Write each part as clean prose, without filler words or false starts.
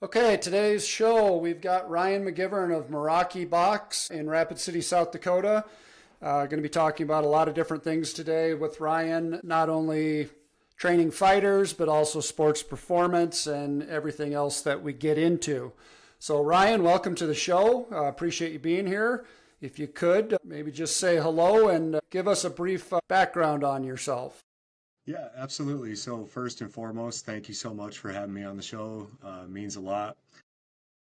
Okay, today's show, we've got Ryan McGivern of Meraki Box in Rapid City, South Dakota. Going to be talking about a lot of different things today with Ryan, not only training fighters, but also sports performance and everything else that we get into. So, Ryan, welcome to the show. Appreciate you being here. If you could, maybe just say hello and give us a brief background on yourself. Yeah, absolutely. So first and foremost, thank you so much for having me on the show. It means a lot.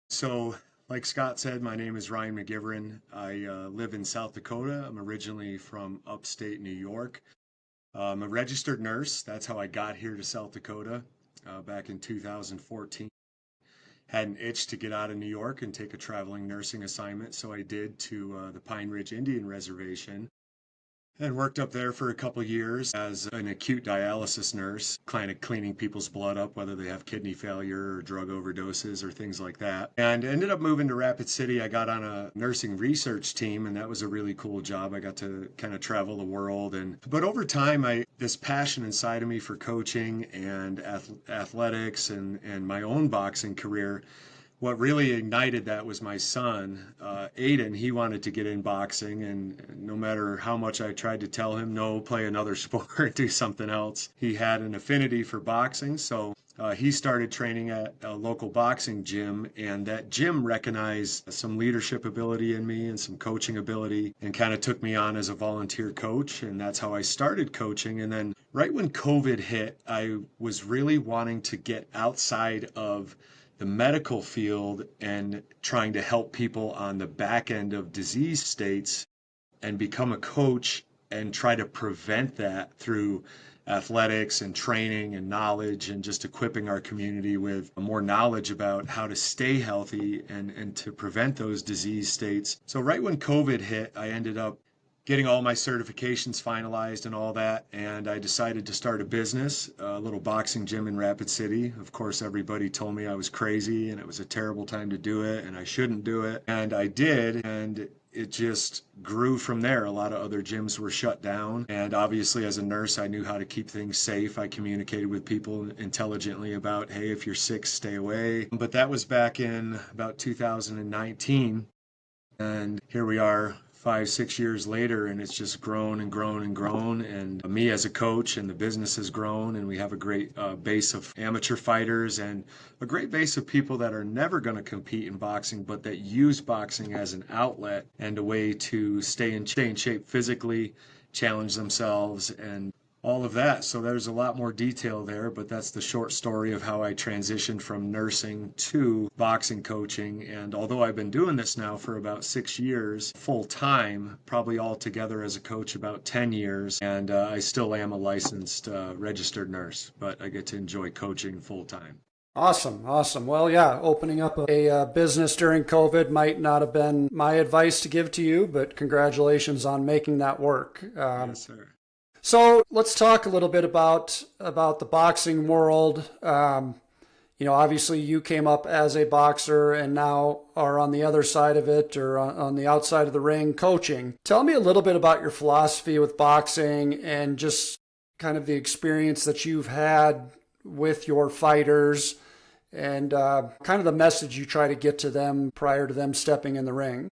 So, like Scott said, my name is Ryan McGivern. I live in South Dakota. I'm originally from upstate New York. I'm a registered nurse. That's how I got here to South Dakota back in 2014. Had an itch to get out of New York and take a traveling nursing assignment, so I did to the Pine Ridge Indian Reservation and worked up there for a couple years as an acute dialysis nurse, kind of cleaning people's blood up, whether they have kidney failure or drug overdoses or things like that. And ended up moving to Rapid City. I got on a nursing research team, and that was a really cool job. I got to kind of travel the world. But over time, this passion inside of me for coaching and athletics and my own boxing career, what really ignited that was my son, Aiden. He wanted to get in boxing, and no matter how much I tried to tell him, no, play another sport, do something else, he had an affinity for boxing. So he started training at a local boxing gym, and that gym recognized some leadership ability in me and some coaching ability and kind of took me on as a volunteer coach. And that's how I started coaching. And then right when COVID hit, I was really wanting to get outside of the medical field and trying to help people on the back end of disease states and become a coach and try to prevent that through athletics and training and knowledge and just equipping our community with more knowledge about how to stay healthy and to prevent those disease states. So right when COVID hit, I ended up getting all my certifications finalized and all that, and I decided to start a business, a little boxing gym in Rapid City. Of course, everybody told me I was crazy and it was a terrible time to do it and I shouldn't do it, and I did, and it just grew from there. A lot of other gyms were shut down, and obviously as a nurse I knew how to keep things safe. I communicated with people intelligently about, hey, if you're sick, stay away. But that was back in about 2019, and here we are 5, 6 years later, and it's just grown and grown and grown. And me as a coach and the business has grown, and we have a great base of amateur fighters and a great base of people that are never going to compete in boxing, but that use boxing as an outlet and a way to stay in shape physically, challenge themselves, and all of that. So there's a lot more detail there, but that's the short story of how I transitioned from nursing to boxing coaching. And although I've been doing this now for about 6 years full time, probably altogether as a coach about 10 years, and I still am a licensed registered nurse, but I get to enjoy coaching full time. Awesome, awesome. Well, yeah, opening up a business during COVID might not have been my advice to give to you, but congratulations on making that work. Yes, sir. So let's talk a little bit about the boxing world. Obviously you came up as a boxer and now are on the other side of it or on the outside of the ring coaching. Tell me a little bit about your philosophy with boxing and just kind of the experience that you've had with your fighters and kind of the message you try to get to them prior to them stepping in the ring.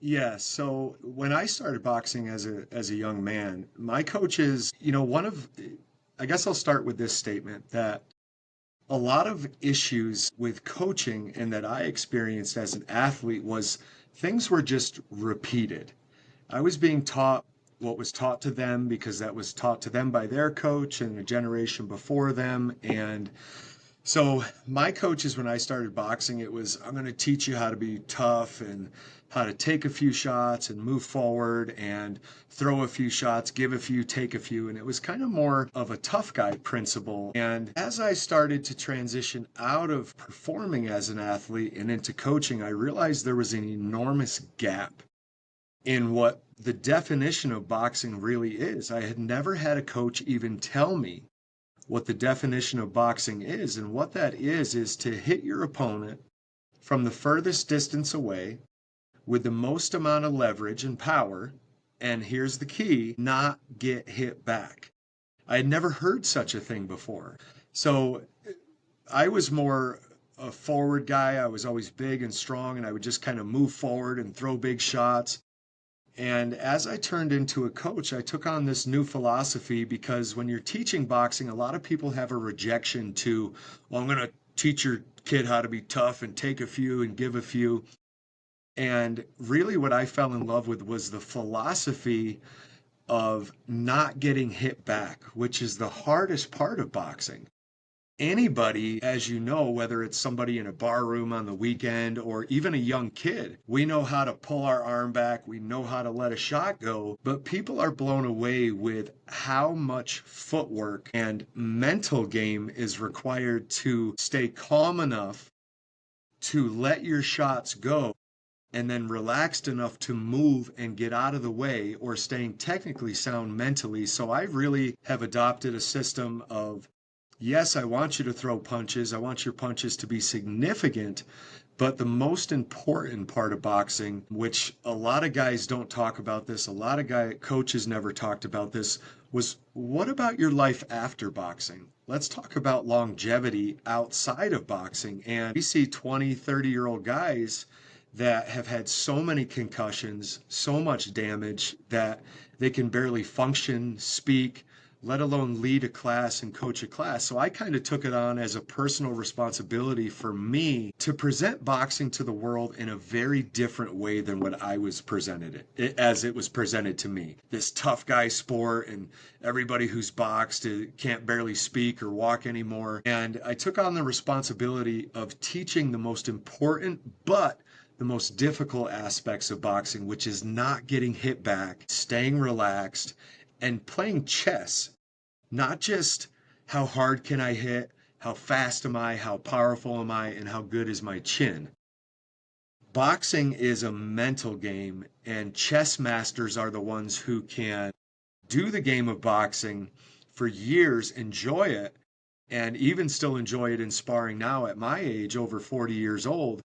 Yeah, so when I started boxing as a young man, my coaches, one of I guess I'll start with this statement that a lot of issues with coaching and that I experienced as an athlete was things were just repeated. I was being taught what was taught to them because that was taught to them by their coach and the generation before them. And so my coaches, when I started boxing, it was, I'm going to teach you how to be tough and how to take a few shots and move forward and throw a few shots, give a few, take a few. And it was kind of more of a tough guy principle. And as I started to transition out of performing as an athlete and into coaching, I realized there was an enormous gap in what the definition of boxing really is. I had never had a coach even tell me what the definition of boxing is. And what that is to hit your opponent from the furthest distance away with the most amount of leverage and power. And here's the key, not get hit back. I had never heard such a thing before. So I was more a forward guy. I was always big and strong, and I would just kind of move forward and throw big shots. And as I turned into a coach, I took on this new philosophy because when you're teaching boxing, a lot of people have a rejection to, well, I'm going to teach your kid how to be tough and take a few and give a few. And really, what I fell in love with was the philosophy of not getting hit back, which is the hardest part of boxing. Anybody, as you know, whether it's somebody in a bar room on the weekend or even a young kid, we know how to pull our arm back, we know how to let a shot go, but people are blown away with how much footwork and mental game is required to stay calm enough to let your shots go and then relaxed enough to move and get out of the way or staying technically sound mentally. So I really have adopted a system of, yes, I want you to throw punches. I want your punches to be significant. But the most important part of boxing, which a lot of guys don't talk about this, a lot of coaches never talked about this, was what about your life after boxing? Let's talk about longevity outside of boxing. And we see 20, 30-year-old guys that have had so many concussions, so much damage that they can barely function, speak, let alone lead a class and coach a class. So I kind of took it on as a personal responsibility for me to present boxing to the world in a very different way than what I was presented it as it was presented to me. This tough guy sport and everybody who's boxed can't barely speak or walk anymore. And I took on the responsibility of teaching the most important but the most difficult aspects of boxing, which is not getting hit back, staying relaxed, and playing chess. Not just how hard can I hit, how fast am I, how powerful am I, and how good is my chin. Boxing is a mental game, and chess masters are the ones who can do the game of boxing for years, enjoy it, and even still enjoy it in sparring now at my age, over 40 years old,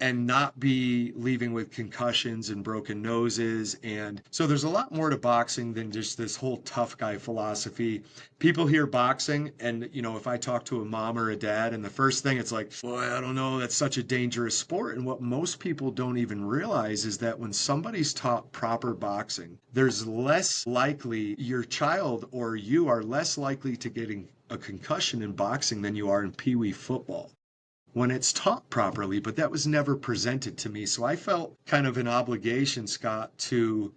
and not be leaving with concussions and broken noses. And so there's a lot more to boxing than just this whole tough guy philosophy. People hear boxing, and if I talk to a mom or a dad, and the first thing it's like, boy, I don't know, that's such a dangerous sport. And what most people don't even realize is that when somebody's taught proper boxing, there's less likely your child or you are less likely to getting a concussion in boxing than you are in pee-wee football when it's taught properly, but that was never presented to me. So I felt kind of an obligation, Scott, to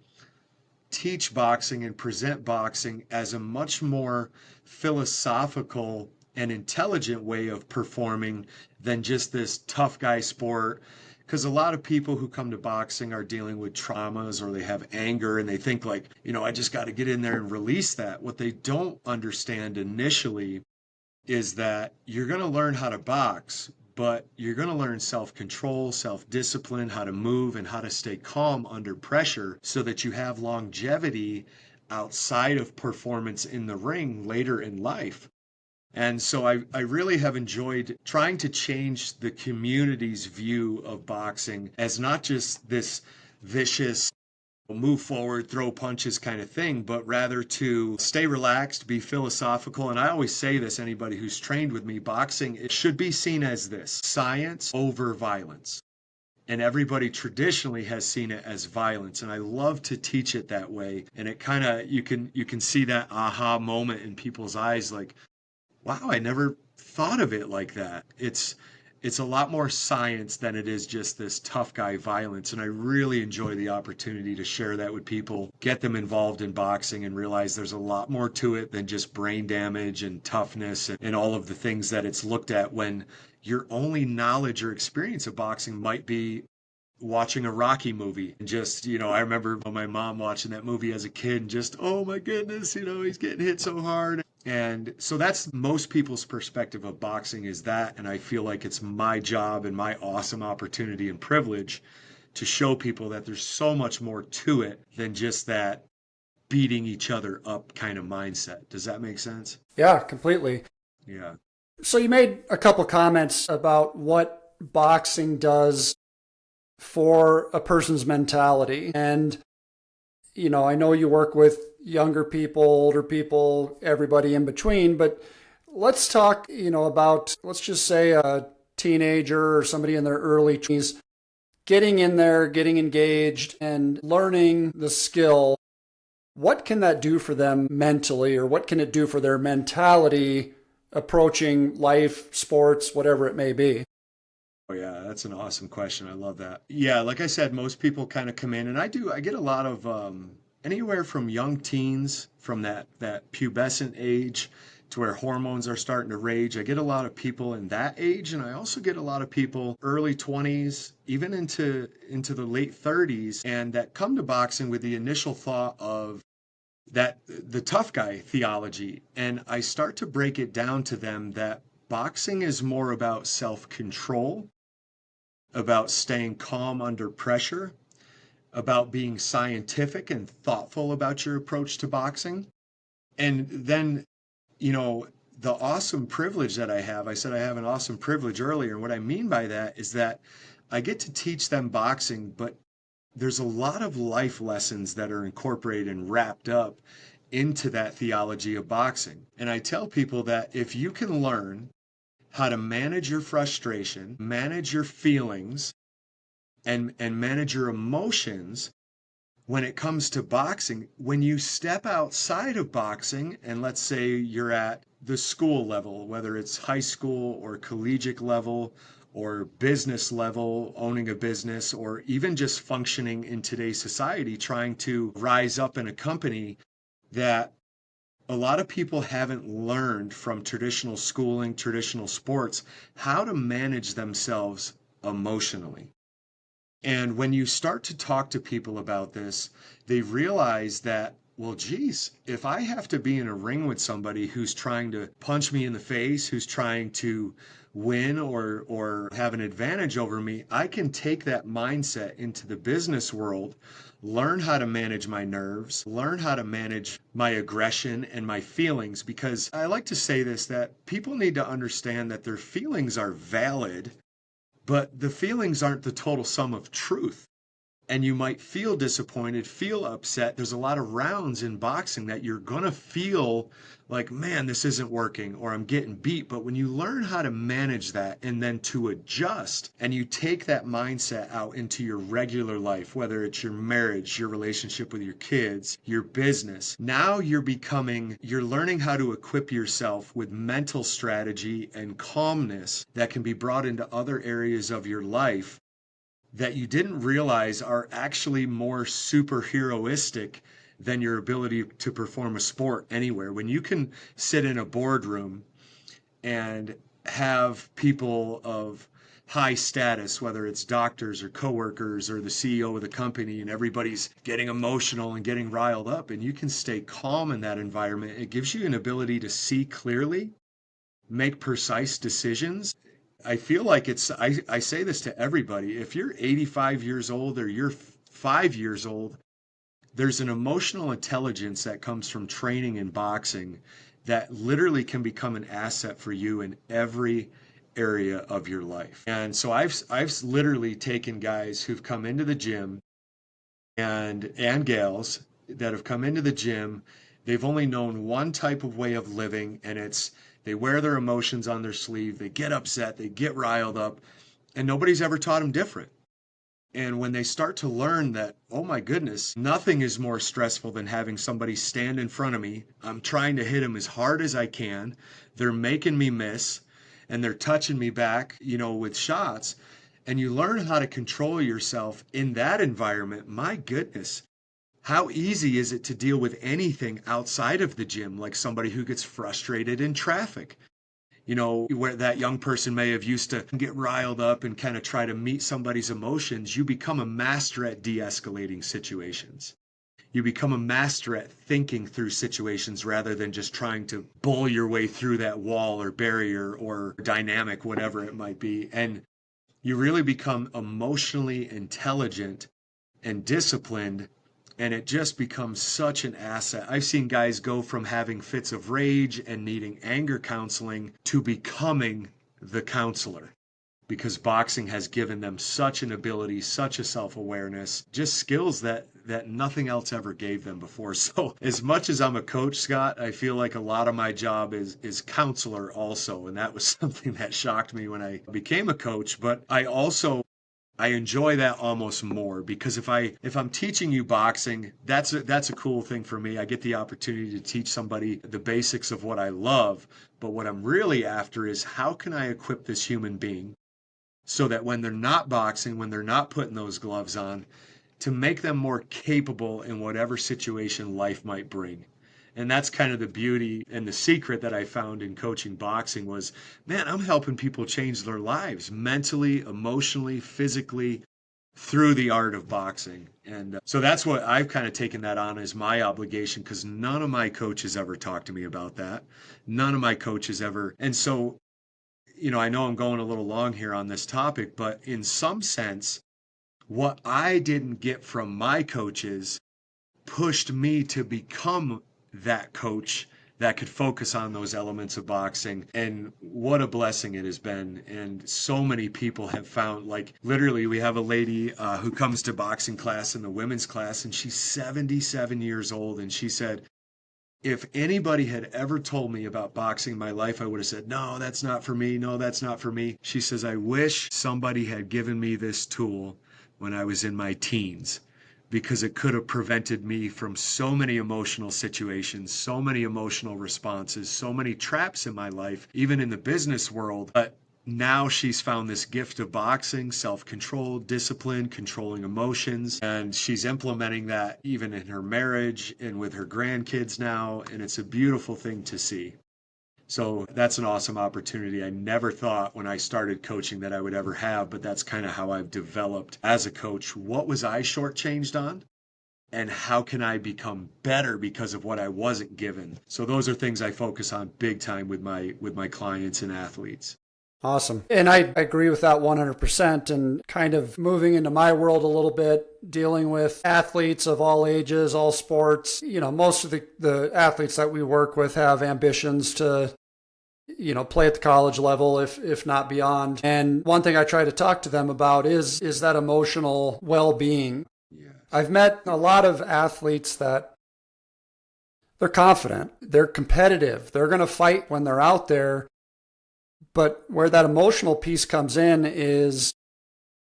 teach boxing and present boxing as a much more philosophical and intelligent way of performing than just this tough guy sport. Because a lot of people who come to boxing are dealing with traumas or they have anger and they think like, I just got to get in there and release that. What they don't understand initially is that you're going to learn how to box, but you're going to learn self-control, self-discipline, how to move, and how to stay calm under pressure so that you have longevity outside of performance in the ring later in life. And so I really have enjoyed trying to change the community's view of boxing as not just this vicious move forward, throw punches kind of thing, but rather to stay relaxed, be philosophical. And I always say this, anybody who's trained with me, boxing, it should be seen as this: science over violence. And everybody traditionally has seen it as violence. And I love to teach it that way. And it kind of, you can see that aha moment in people's eyes, like, wow, I never thought of it like that. It's a lot more science than it is just this tough guy violence. And I really enjoy the opportunity to share that with people, get them involved in boxing and realize there's a lot more to it than just brain damage and toughness and all of the things that it's looked at when your only knowledge or experience of boxing might be watching a Rocky movie. And just, I remember my mom watching that movie as a kid and just, oh my goodness, he's getting hit so hard. And so that's most people's perspective of boxing, is that. And I feel like it's my job and my awesome opportunity and privilege to show people that there's so much more to it than just that beating each other up kind of mindset. Does that make sense? Yeah, completely. Yeah. So you made a couple comments about what boxing does for a person's mentality. And, I know you work with younger people, older people, everybody in between, but let's talk, about, let's just say a teenager or somebody in their early 20s getting in there, getting engaged, and learning the skill, what can that do for them mentally, or what can it do for their mentality approaching life, sports, whatever it may be? Oh yeah, that's an awesome question. I love that. Yeah, like I said, most people kind of come in, and I get a lot of anywhere from young teens from that pubescent age to where hormones are starting to rage. I get a lot of people in that age, and I also get a lot of people early 20s, even into the late 30s, and that come to boxing with the initial thought of that the tough guy theology. And I start to break it down to them that boxing is more about self-control, about staying calm under pressure, about being scientific and thoughtful about your approach to boxing. And then, you know, the awesome privilege that I said I have an awesome privilege earlier. And what I mean by that is that I get to teach them boxing, but there's a lot of life lessons that are incorporated and wrapped up into that theology of boxing. And I tell people that if you can learn how to manage your frustration, manage your feelings, and manage your emotions when it comes to boxing, when you step outside of boxing, and let's say you're at the school level, whether it's high school or collegiate level or business level, owning a business, or even just functioning in today's society, trying to rise up in a company, that a lot of people haven't learned from traditional schooling, traditional sports, how to manage themselves emotionally. And when you start to talk to people about this, they realize that, well, geez, if I have to be in a ring with somebody who's trying to punch me in the face, who's trying to win or have an advantage over me, I can take that mindset into the business world, learn how to manage my nerves, learn how to manage my aggression and my feelings. Because I like to say this, that people need to understand that their feelings are valid, but the feelings aren't the total sum of truth. And you might feel disappointed, feel upset. There's a lot of rounds in boxing that you're going to feel like, man, this isn't working, or I'm getting beat. But when you learn how to manage that and then to adjust, and you take that mindset out into your regular life, whether it's your marriage, your relationship with your kids, your business, now you're learning how to equip yourself with mental strategy and calmness that can be brought into other areas of your life that you didn't realize are actually more superheroistic than your ability to perform a sport anywhere. When you can sit in a boardroom and have people of high status, whether it's doctors or coworkers or the CEO of the company, and everybody's getting emotional and getting riled up, and you can stay calm in that environment, it gives you an ability to see clearly, make precise decisions. I feel like I say this to everybody. If you're 85 years old or you're 5 years old, there's an emotional intelligence that comes from training in boxing that literally can become an asset for you in every area of your life. And so I've literally taken guys who've come into the gym and gals that have come into the gym. They've only known one type of way of living, and it's they wear their emotions on their sleeve, they get upset, they get riled up, and nobody's ever taught them different. And when they start to learn that, oh my goodness, nothing is more stressful than having somebody stand in front of me. I'm trying to hit them as hard as I can. They're making me miss, and they're touching me back, with shots. And you learn how to control yourself in that environment. My goodness, how easy is it to deal with anything outside of the gym, like somebody who gets frustrated in traffic? Where that young person may have used to get riled up and kind of try to meet somebody's emotions, you become a master at de-escalating situations. You become a master at thinking through situations rather than just trying to bull your way through that wall or barrier or dynamic, whatever it might be. And you really become emotionally intelligent and disciplined, and it just becomes such an asset. I've seen guys go from having fits of rage and needing anger counseling to becoming the counselor because boxing has given them such an ability, such a self-awareness, just skills that nothing else ever gave them before. So as much as I'm a coach, Scott, I feel like a lot of my job is counselor also. And that was something that shocked me when I became a coach. But I enjoy that almost more, because if I'm teaching you boxing, that's a cool thing for me. I get the opportunity to teach somebody the basics of what I love, but what I'm really after is how can I equip this human being so that when they're not boxing, when they're not putting those gloves on, to make them more capable in whatever situation life might bring. And that's kind of the beauty and the secret that I found in coaching boxing was, man, I'm helping people change their lives mentally, emotionally, physically through the art of boxing. And so that's what I've kind of taken that on as my obligation, because none of my coaches ever talked to me about that. None of my coaches ever. And so, I know I'm going a little long here on this topic, but in some sense, what I didn't get from my coaches pushed me to become that coach that could focus on those elements of boxing. And what a blessing it has been. And so many people have found, like, literally, we have a lady who comes to boxing class in the women's class, and she's 77 years old. And she said, if anybody had ever told me about boxing in my life, I would have said, no, that's not for me. No, that's not for me. She says, I wish somebody had given me this tool when I was in my teens, because it could have prevented me from so many emotional situations, so many emotional responses, so many traps in my life, even in the business world. But now she's found this gift of boxing, self-control, discipline, controlling emotions, and she's implementing that even in her marriage and with her grandkids now, and it's a beautiful thing to see. So that's an awesome opportunity I never thought when I started coaching that I would ever have, but that's kind of how I've developed as a coach. What was I shortchanged on? And how can I become better because of what I wasn't given? So those are things I focus on big time with my clients and athletes. Awesome. And I agree with that 100%. And kind of moving into my world a little bit, dealing with athletes of all ages, all sports. Most of the athletes that we work with have ambitions to, play at the college level, if not beyond. And one thing I try to talk to them about is that emotional well-being. Yeah. I've met a lot of athletes that they're confident, they're competitive, they're going to fight when they're out there. But where that emotional piece comes in is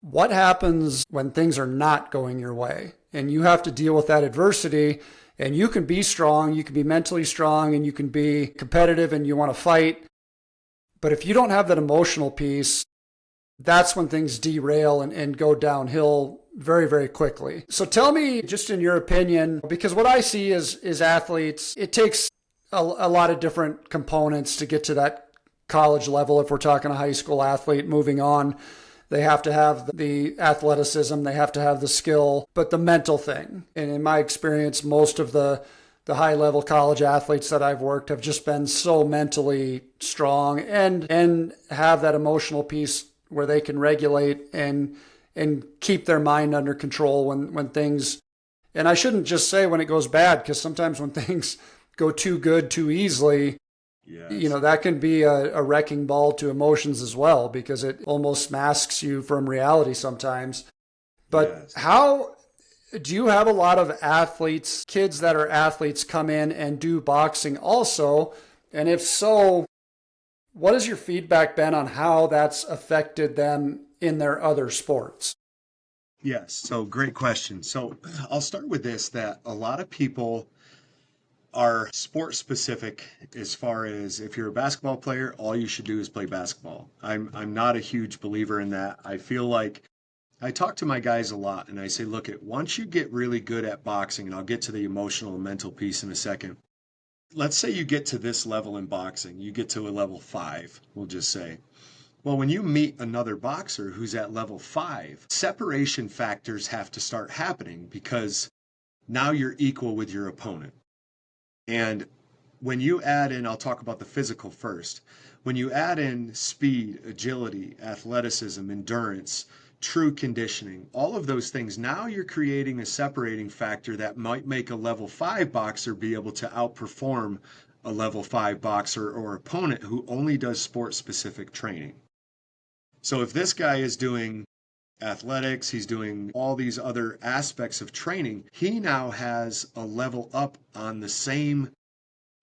what happens when things are not going your way, and you have to deal with that adversity. And you can be strong, you can be mentally strong, and you can be competitive and you want to fight. But if you don't have that emotional piece, that's when things derail and go downhill very, very quickly. So tell me, just in your opinion, because what I see is athletes, it takes a lot of different components to get to that college level. If we're talking a high school athlete moving on, they have to have the athleticism, they have to have the skill, but the mental thing. And in my experience, most of the high level college athletes that I've worked have just been so mentally strong and have that emotional piece where they can regulate and keep their mind under control when things, and I shouldn't just say when it goes bad, because sometimes when things go too good too easily, Yes. that can be a wrecking ball to emotions as well, because it almost masks you from reality sometimes. But Yes. how do you have a lot of athletes, kids that are athletes, come in and do boxing also? And if so, what has your feedback been on how that's affected them in their other sports? Yes. So great question. So I'll start with this, that a lot of people are sport specific as far as if you're a basketball player, all you should do is play basketball. I'm not a huge believer in that. I feel like I talk to my guys a lot and I say, look, once you get really good at boxing, and I'll get to the emotional and mental piece in a second. Let's say you get to this level in boxing, you get to a level 5, we'll just say. Well, when you meet another boxer who's at level 5, separation factors have to start happening, because now you're equal with your opponent. And when you add in, I'll talk about the physical first. When you add in speed, agility, athleticism, endurance, true conditioning, all of those things, now you're creating a separating factor that might make a level 5 boxer be able to outperform a level 5 boxer or opponent who only does sport specific training. So if this guy is doing athletics, he's doing all these other aspects of training, he now has a level up on the same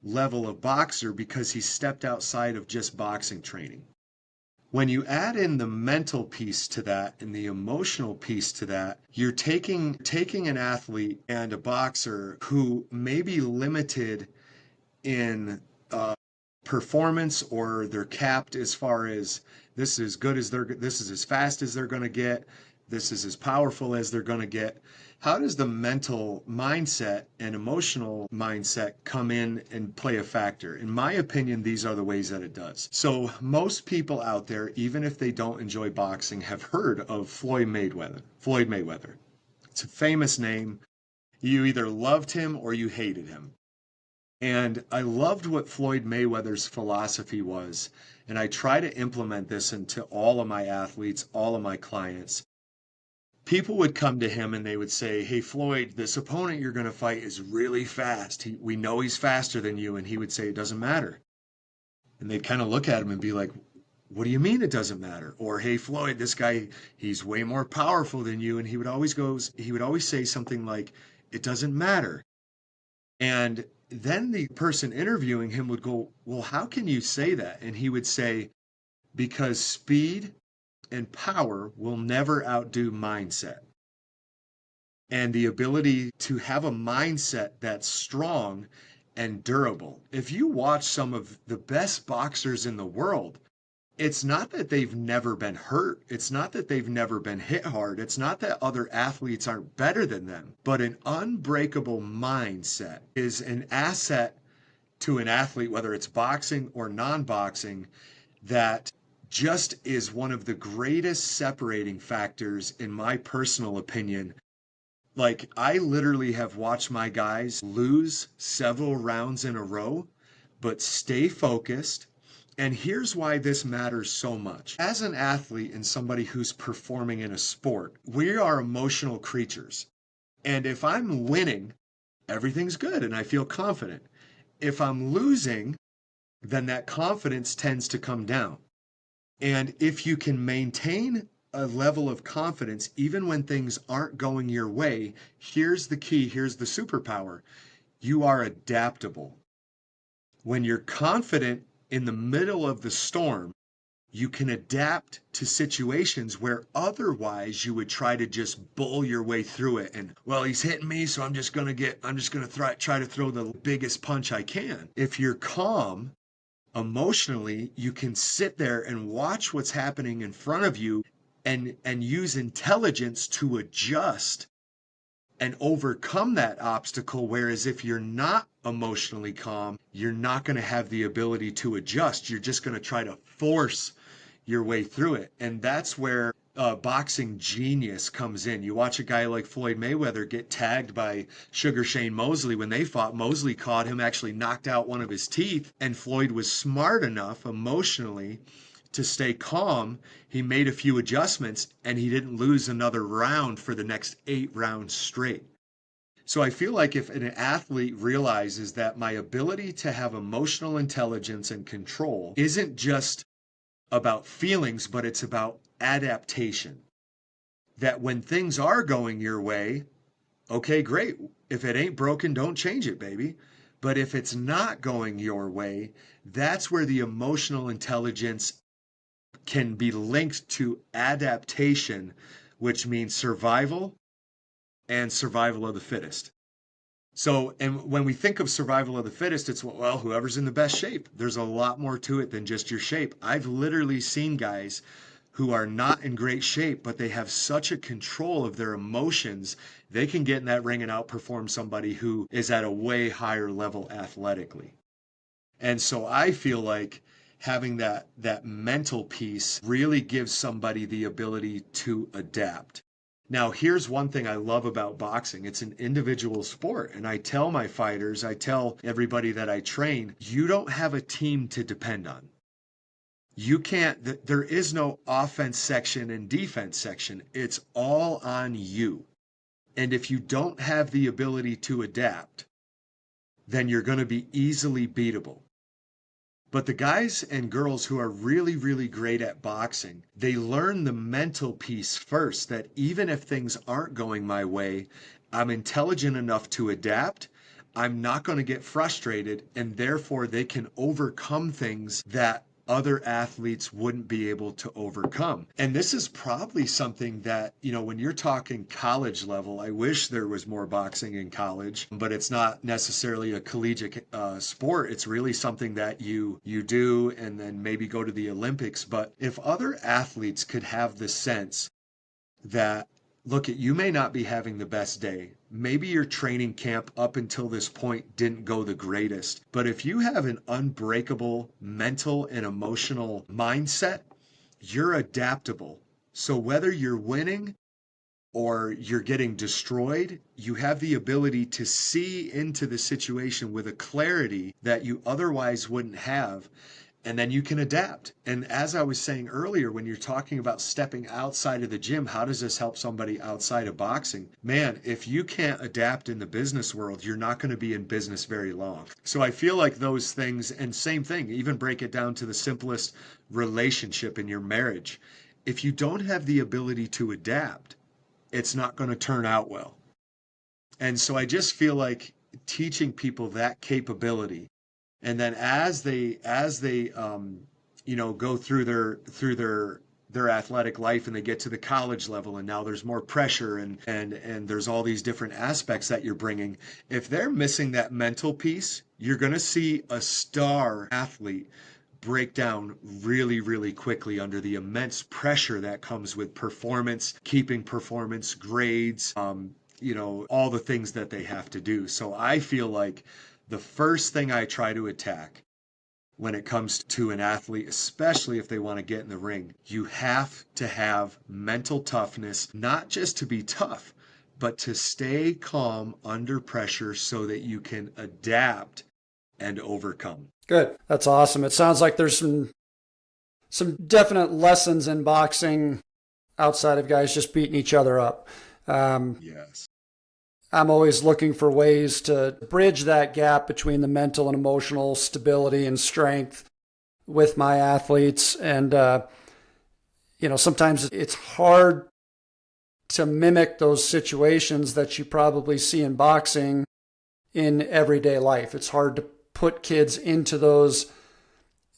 level of boxer because he stepped outside of just boxing training. When you add in the mental piece to that and the emotional piece to that, you're taking an athlete and a boxer who may be limited in performance, or they're capped as far as this is as fast as they're going to get, this is as powerful as they're going to get. How does the mental mindset and emotional mindset come in and play a factor? In my opinion, these are the ways that it does. So most people out there, even if they don't enjoy boxing, have heard of Floyd Mayweather. Floyd Mayweather. It's a famous name. You either loved him or you hated him. And I loved what Floyd Mayweather's philosophy was. And I try to implement this into all of my athletes, all of my clients. People would come to him and they would say, "Hey, Floyd, this opponent you're going to fight is really fast. We know he's faster than you." And he would say, "It doesn't matter." And they'd kind of look at him and be like, "What do you mean it doesn't matter?" Or, "Hey, Floyd, this guy, he's way more powerful than you." And he would always say something like, "It doesn't matter." And then the person interviewing him would go, "Well, how can you say that?" And he would say, "Because speed and power will never outdo mindset." And the ability to have a mindset that's strong and durable. If you watch some of the best boxers in the world, it's not that they've never been hurt. It's not that they've never been hit hard. It's not that other athletes aren't better than them. But an unbreakable mindset is an asset to an athlete, whether it's boxing or non boxing, that just is one of the greatest separating factors, in my personal opinion. Like, I literally have watched my guys lose several rounds in a row, but stay focused. And here's why this matters so much. As an athlete and somebody who's performing in a sport, we are emotional creatures. And if I'm winning, everything's good and I feel confident. If I'm losing, then that confidence tends to come down. And if you can maintain a level of confidence, even when things aren't going your way, here's the key, here's the superpower. You are adaptable. When you're confident in the middle of the storm, you can adapt to situations where otherwise you would try to just bull your way through it. And, well, he's hitting me, so I'm just going to try to throw the biggest punch I can. If you're calm, emotionally, you can sit there and watch what's happening in front of you and use intelligence to adjust and overcome that obstacle. Whereas if you're not emotionally calm, you're not going to have the ability to adjust. You're just going to try to force your way through it. And that's where boxing genius comes in. You watch a guy like Floyd Mayweather get tagged by Sugar Shane Mosley. When they fought, Mosley caught him, actually knocked out one of his teeth, and Floyd was smart enough emotionally to stay calm. He made a few adjustments and he didn't lose another round for the next 8 rounds straight. So I feel like if an athlete realizes that my ability to have emotional intelligence and control isn't just about feelings, but it's about adaptation. That when things are going your way, okay, great. If it ain't broken, don't change it, baby. But if it's not going your way, that's where the emotional intelligence can be linked to adaptation, which means survival and survival of the fittest. So, and when we think of survival of the fittest, it's, well, whoever's in the best shape. There's a lot more to it than just your shape. I've literally seen guys who are not in great shape, but they have such a control of their emotions, they can get in that ring and outperform somebody who is at a way higher level athletically. And so I feel like having that mental piece really gives somebody the ability to adapt. Now, here's one thing I love about boxing. It's an individual sport. And I tell my fighters, I tell everybody that I train, you don't have a team to depend on. You can't, there is no offense section and defense section. It's all on you. And if you don't have the ability to adapt, then you're going to be easily beatable. But the guys and girls who are really, really great at boxing, they learn the mental piece first, that even if things aren't going my way, I'm intelligent enough to adapt. I'm not going to get frustrated, and therefore they can overcome things that other athletes wouldn't be able to overcome. And this is probably something that, when you're talking college level, I wish there was more boxing in college, but it's not necessarily a collegiate sport. It's really something that you do and then maybe go to the Olympics. But if other athletes could have the sense that, look, you may not be having the best day. Maybe your training camp up until this point didn't go the greatest. But if you have an unbreakable mental and emotional mindset, you're adaptable. So whether you're winning or you're getting destroyed, you have the ability to see into the situation with a clarity that you otherwise wouldn't have. And then you can adapt. And as I was saying earlier, when you're talking about stepping outside of the gym, how does this help somebody outside of boxing? Man, if you can't adapt in the business world, you're not going to be in business very long. So I feel like those things, and same thing, even break it down to the simplest relationship in your marriage. If you don't have the ability to adapt, it's not going to turn out well. And so I just feel like teaching people that capability, and then as they go through their athletic life and they get to the college level, and now there's more pressure, and there's all these different aspects that you're bringing. If they're missing that mental piece, you're going to see a star athlete break down really, really quickly under the immense pressure that comes with performance, keeping performance, grades, all the things that they have to do. So I feel like the first thing I try to attack when it comes to an athlete, especially if they want to get in the ring, you have to have mental toughness, not just to be tough, but to stay calm under pressure so that you can adapt and overcome. Good. That's awesome. It sounds like there's some definite lessons in boxing outside of guys just beating each other up. Yes. I'm always looking for ways to bridge that gap between the mental and emotional stability and strength with my athletes. And, sometimes it's hard to mimic those situations that you probably see in boxing in everyday life. It's hard to put kids into those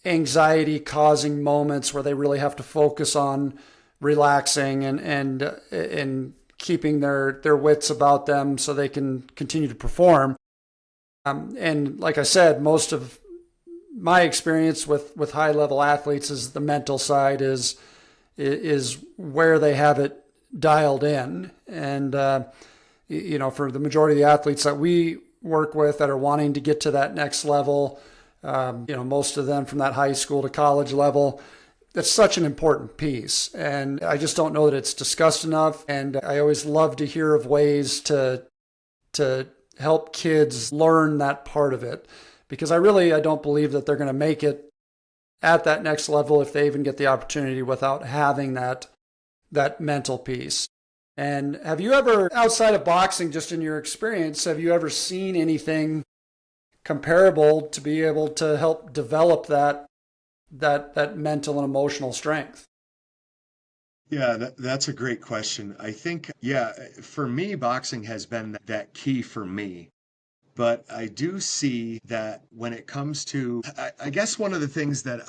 anxiety causing moments where they really have to focus on relaxing and keeping their wits about them so they can continue to perform. And like I said, most of my experience with high level athletes is the mental side is where they have it dialed in. And for the majority of the athletes that we work with that are wanting to get to that next level, most of them from that high school to college level, that's such an important piece. And I just don't know that it's discussed enough. And I always love to hear of ways to help kids learn that part of it, because I don't believe that they're going to make it at that next level if they even get the opportunity without having that mental piece. And have you ever, outside of boxing, just in your experience, have you ever seen anything comparable to be able to help develop that mental and emotional strength? Yeah, that's a great question. I think, yeah, for me, boxing has been that key for me. But I do see that when it comes to, I guess one of the things that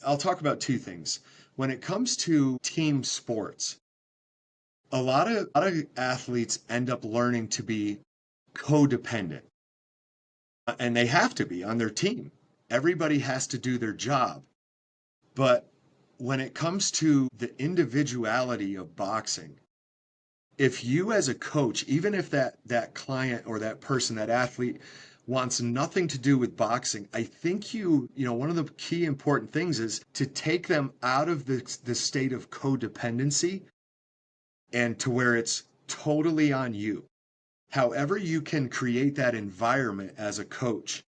I'll talk about two things. When it comes to team sports, a lot of athletes end up learning to be codependent, and they have to be on their team. Everybody has to do their job. But when it comes to the individuality of boxing, if you as a coach, even if that client or that person, that athlete wants nothing to do with boxing, I think one of the key important things is to take them out of the state of codependency and to where it's totally on you. However, you can create that environment as a coach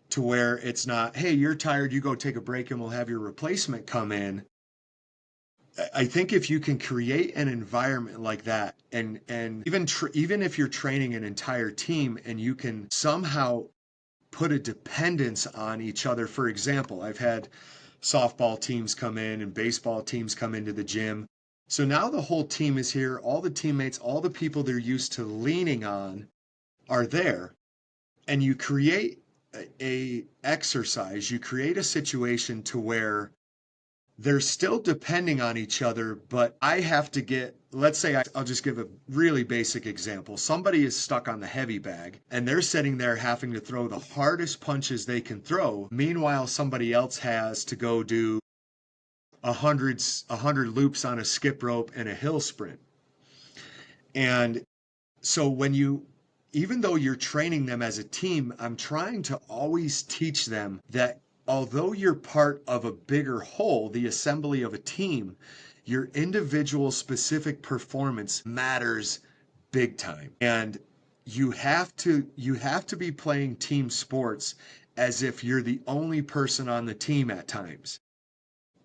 to where it's not, hey, you're tired, you go take a break and we'll have your replacement come in. I think if you can create an environment like that, and even if you're training an entire team and you can somehow put a dependence on each other. For example, I've had softball teams come in and baseball teams come into the gym. So now the whole team is here, all the teammates, all the people they're used to leaning on are there. And you create a exercise, you create a situation to where they're still depending on each other, but I have to get, let's say, I'll just give a really basic example. Somebody is stuck on the heavy bag and they're sitting there having to throw the hardest punches they can throw. Meanwhile, somebody else has to go do a hundred loops on a skip rope and a hill sprint. And so even though you're training them as a team, I'm trying to always teach them that although you're part of a bigger whole, the assembly of a team, your individual specific performance matters big time. And you have to be playing team sports as if you're the only person on the team at times.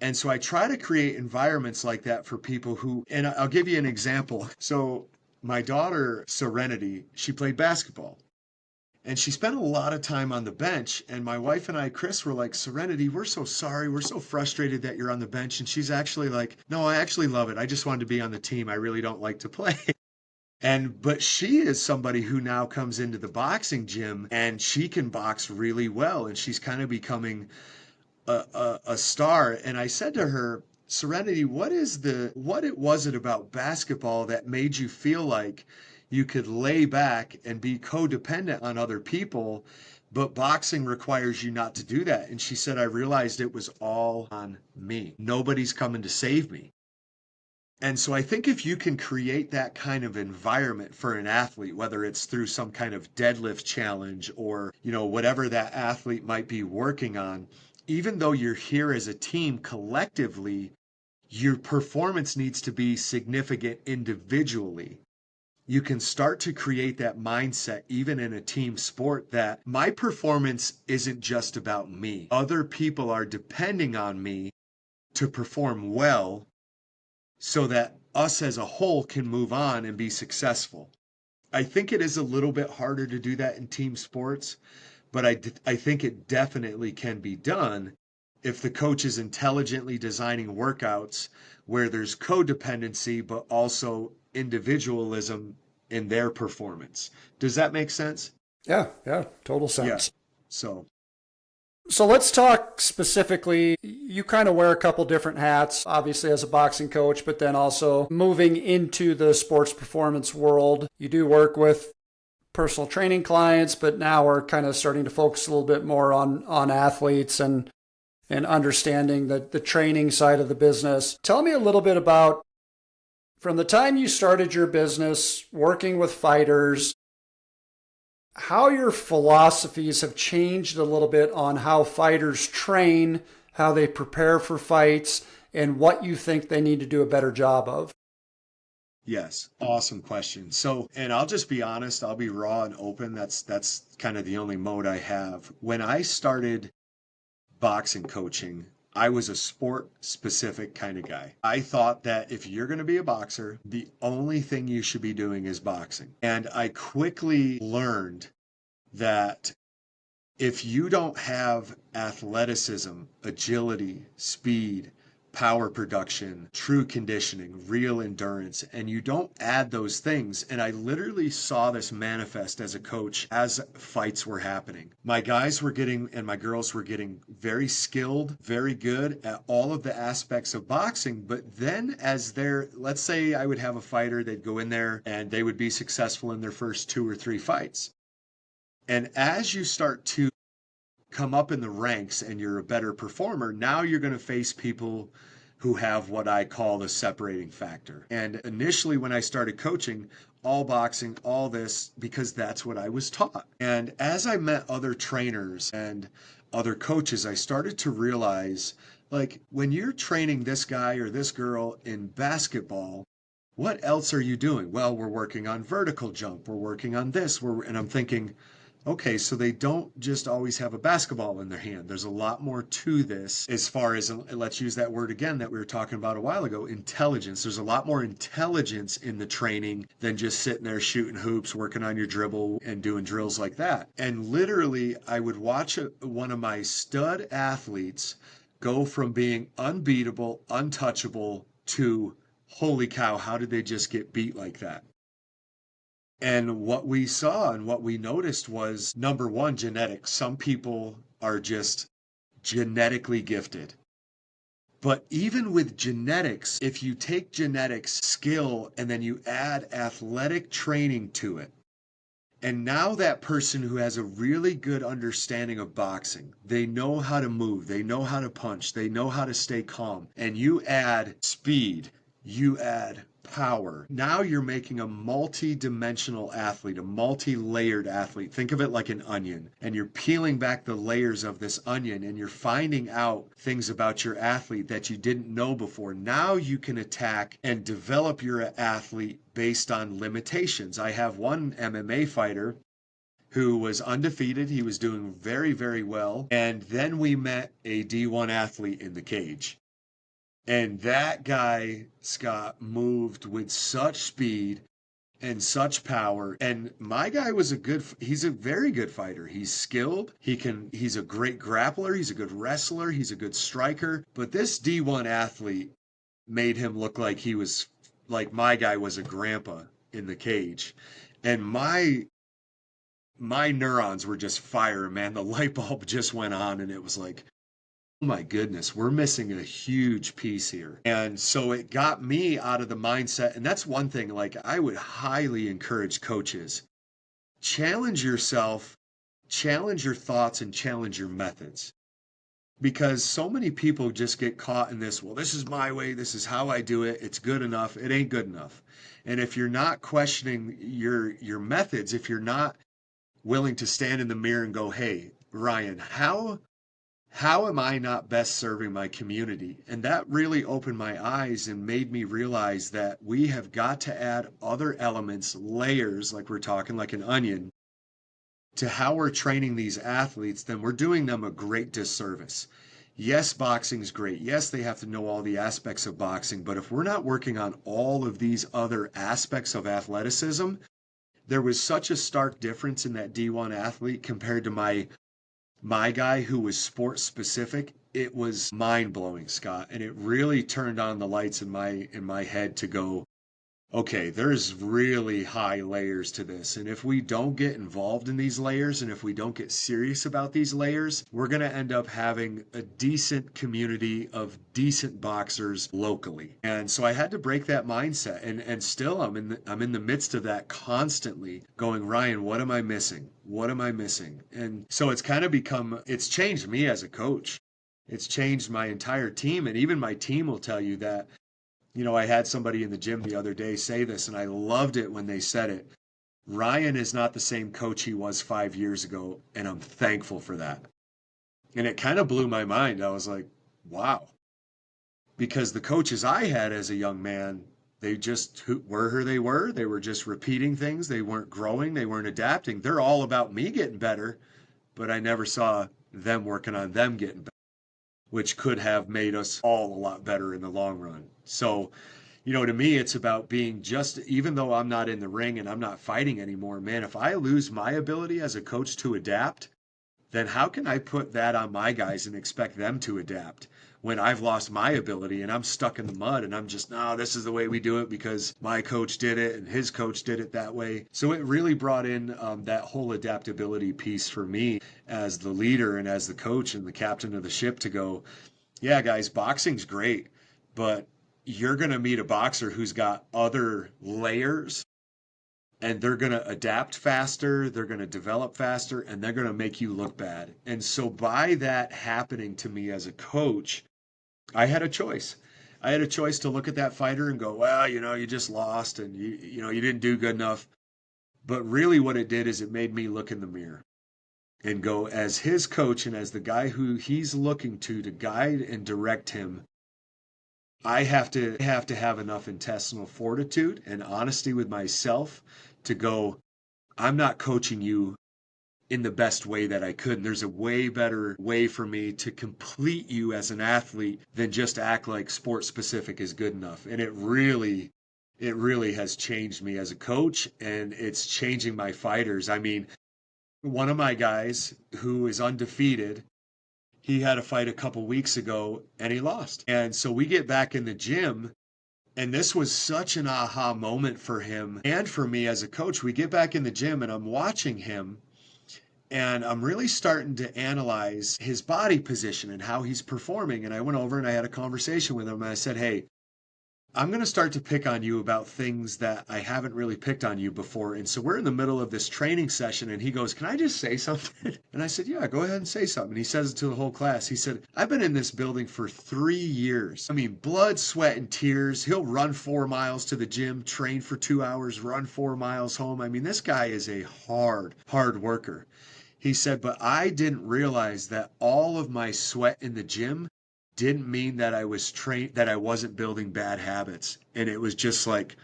And so I try to create environments like that for people and I'll give you an example. So my daughter, Serenity, she played basketball and she spent a lot of time on the bench. And my wife and I, Chris, were like, Serenity, we're so sorry. We're so frustrated that you're on the bench. And she's actually like, no, I actually love it. I just wanted to be on the team. I really don't like to play. But she is somebody who now comes into the boxing gym and she can box really well. And she's kind of becoming a star. And I said to her, Serenity, what was it about basketball that made you feel like you could lay back and be codependent on other people, but boxing requires you not to do that? And she said, I realized it was all on me. Nobody's coming to save me. And so I think if you can create that kind of environment for an athlete, whether it's through some kind of deadlift challenge or, whatever that athlete might be working on, even though you're here as a team collectively, your performance needs to be significant individually. You can start to create that mindset, even in a team sport, that my performance isn't just about me. Other people are depending on me to perform well so that us as a whole can move on and be successful. I think it is a little bit harder to do that in team sports, but I think it definitely can be done if the coach is intelligently designing workouts where there's codependency, but also individualism in their performance. Does that make sense? Yeah, yeah, total Yeah. sense. So, So let's talk specifically. You kind of wear a couple different hats, obviously as a boxing coach, but then also moving into the sports performance world. You do work with personal training clients, but now we're kind of starting to focus a little bit more on athletes and understanding the training side of the business. Tell me a little bit about from the time you started your business working with fighters, how your philosophies have changed a little bit on how fighters train, how they prepare for fights, and what you think they need to do a better job of. yes, awesome question. So, and I'll just be honest, I'll be raw and open. That's kind of the only mode I have. When I started boxing coaching, I was a sport specific kind of guy. I thought that if you're going to be a boxer, the only thing you should be doing is boxing. And I quickly learned that if you don't have athleticism, agility, speed, power production, true conditioning, real endurance, and you don't add those things, and I literally saw this manifest as a coach as fights were happening. My guys were getting and my girls were getting very skilled, very good at all of the aspects of boxing, but then let's say I would have a fighter, they'd go in there and they would be successful in their first 2 or 3 fights. And as you start to come up in the ranks and you're a better performer, now you're going to face people who have what I call the separating factor. And initially, when I started coaching, all boxing, all this, because that's what I was taught. And as I met other trainers and other coaches, I started to realize like when you're training this guy or this girl in basketball, what else are you doing? Well, we're working on vertical jump, we're working on this, and I'm thinking, okay, so they don't just always have a basketball in their hand. There's a lot more to this as far as, let's use that word again that we were talking about a while ago, intelligence. There's a lot more intelligence in the training than just sitting there shooting hoops, working on your dribble, and doing drills like that. And literally, I would watch one of my stud athletes go from being unbeatable, untouchable to holy cow, how did they just get beat like that? And what we saw and what we noticed was number one, genetics. Some people are just genetically gifted. But even with genetics, if you take genetics skill and then you add athletic training to it, and now that person who has a really good understanding of boxing, they know how to move, they know how to punch, they know how to stay calm, and you add speed, you add power. Now you're making a multi-dimensional athlete, a multi-layered athlete. Think of it like an onion, and you're peeling back the layers of this onion and you're finding out things about your athlete that you didn't know before. Now you can attack and develop your athlete based on limitations. I have one MMA fighter who was undefeated. He was doing very, very well. And then we met a D1 athlete in the cage. And that guy, Scott, moved with such speed and such power. And my guy was he's a very good fighter. He's skilled. He's a great grappler. He's a good wrestler. He's a good striker. But this D1 athlete made him look like he was, like my guy was a grandpa in the cage. And my neurons were just firing, man. The light bulb just went on and it was like, oh my goodness, we're missing a huge piece here. And so it got me out of the mindset. And that's one thing, like, I would highly encourage coaches, challenge yourself, challenge your thoughts, and challenge your methods. Because so many people just get caught in this, well, this is my way, this is how I do it, it's good enough, it ain't good enough. And if you're not questioning your methods, if you're not willing to stand in the mirror and go, hey, Ryan, how am I not best serving my community? And that really opened my eyes and made me realize that we have got to add other elements, layers, like we're talking like an onion, to how we're training these athletes, then we're doing them a great disservice. Yes, boxing's great. Yes, they have to know all the aspects of boxing, but if we're not working on all of these other aspects of athleticism, there was such a stark difference in that D1 athlete compared to my guy who was sports specific. It was mind blowing, Scott, and it really turned on the lights in my head to go, okay, there's really high layers to this. And if we don't get involved in these layers and if we don't get serious about these layers, we're going to end up having a decent community of decent boxers locally. And so I had to break that mindset, and still I'm in the midst of that constantly going, Ryan, what am I missing? What am I missing? And so it's changed me as a coach. It's changed my entire team, and even my team will tell you that. I had somebody in the gym the other day say this, and I loved it when they said it. Ryan is not the same coach he was 5 years ago, and I'm thankful for that. And it kind of blew my mind. I was like, wow. Because the coaches I had as a young man, they just were who they were. They were just repeating things. They weren't growing. They weren't adapting. They're all about me getting better, but I never saw them working on them getting better, which could have made us all a lot better in the long run. So, to me, it's about being just, even though I'm not in the ring and I'm not fighting anymore, man, if I lose my ability as a coach to adapt, then how can I put that on my guys and expect them to adapt when I've lost my ability and I'm stuck in the mud and I'm just, no, this is the way we do it because my coach did it and his coach did it that way. So it really brought in that whole adaptability piece for me as the leader and as the coach and the captain of the ship to go, yeah, guys, boxing's great, but you're going to meet a boxer who's got other layers and they're going to adapt faster, they're going to develop faster, and they're going to make you look bad. And so, by that happening to me as a coach, I had a choice. I had a choice to look at that fighter and go, well, you just lost and you didn't do good enough. But really, what it did is it made me look in the mirror and go, as his coach and as the guy who he's looking to guide and direct him, I have to have enough intestinal fortitude and honesty with myself to go, I'm not coaching you in the best way that I could. And there's a way better way for me to complete you as an athlete than just act like sport specific is good enough. And it really has changed me as a coach, and it's changing my fighters. I mean, one of my guys who is undefeated, he had a fight a couple weeks ago and he lost. And so we get back in the gym, and this was such an aha moment for him and for me as a coach. We get back in the gym and I'm watching him, and I'm really starting to analyze his body position and how he's performing. And I went over and I had a conversation with him and I said, "Hey, I'm going to start to pick on you about things that I haven't really picked on you before." And so we're in the middle of this training session and he goes, "Can I just say something?" And I said, "Yeah, go ahead and say something." And he says it to the whole class. He said, "I've been in this building for 3 years. I mean, blood, sweat, and tears. He'll run 4 miles to the gym, train for 2 hours, run 4 miles home. I mean, this guy is a hard worker." He said, "But I didn't realize that all of my sweat in the gym didn't mean that I was trained, that I wasn't building bad habits." And it was just like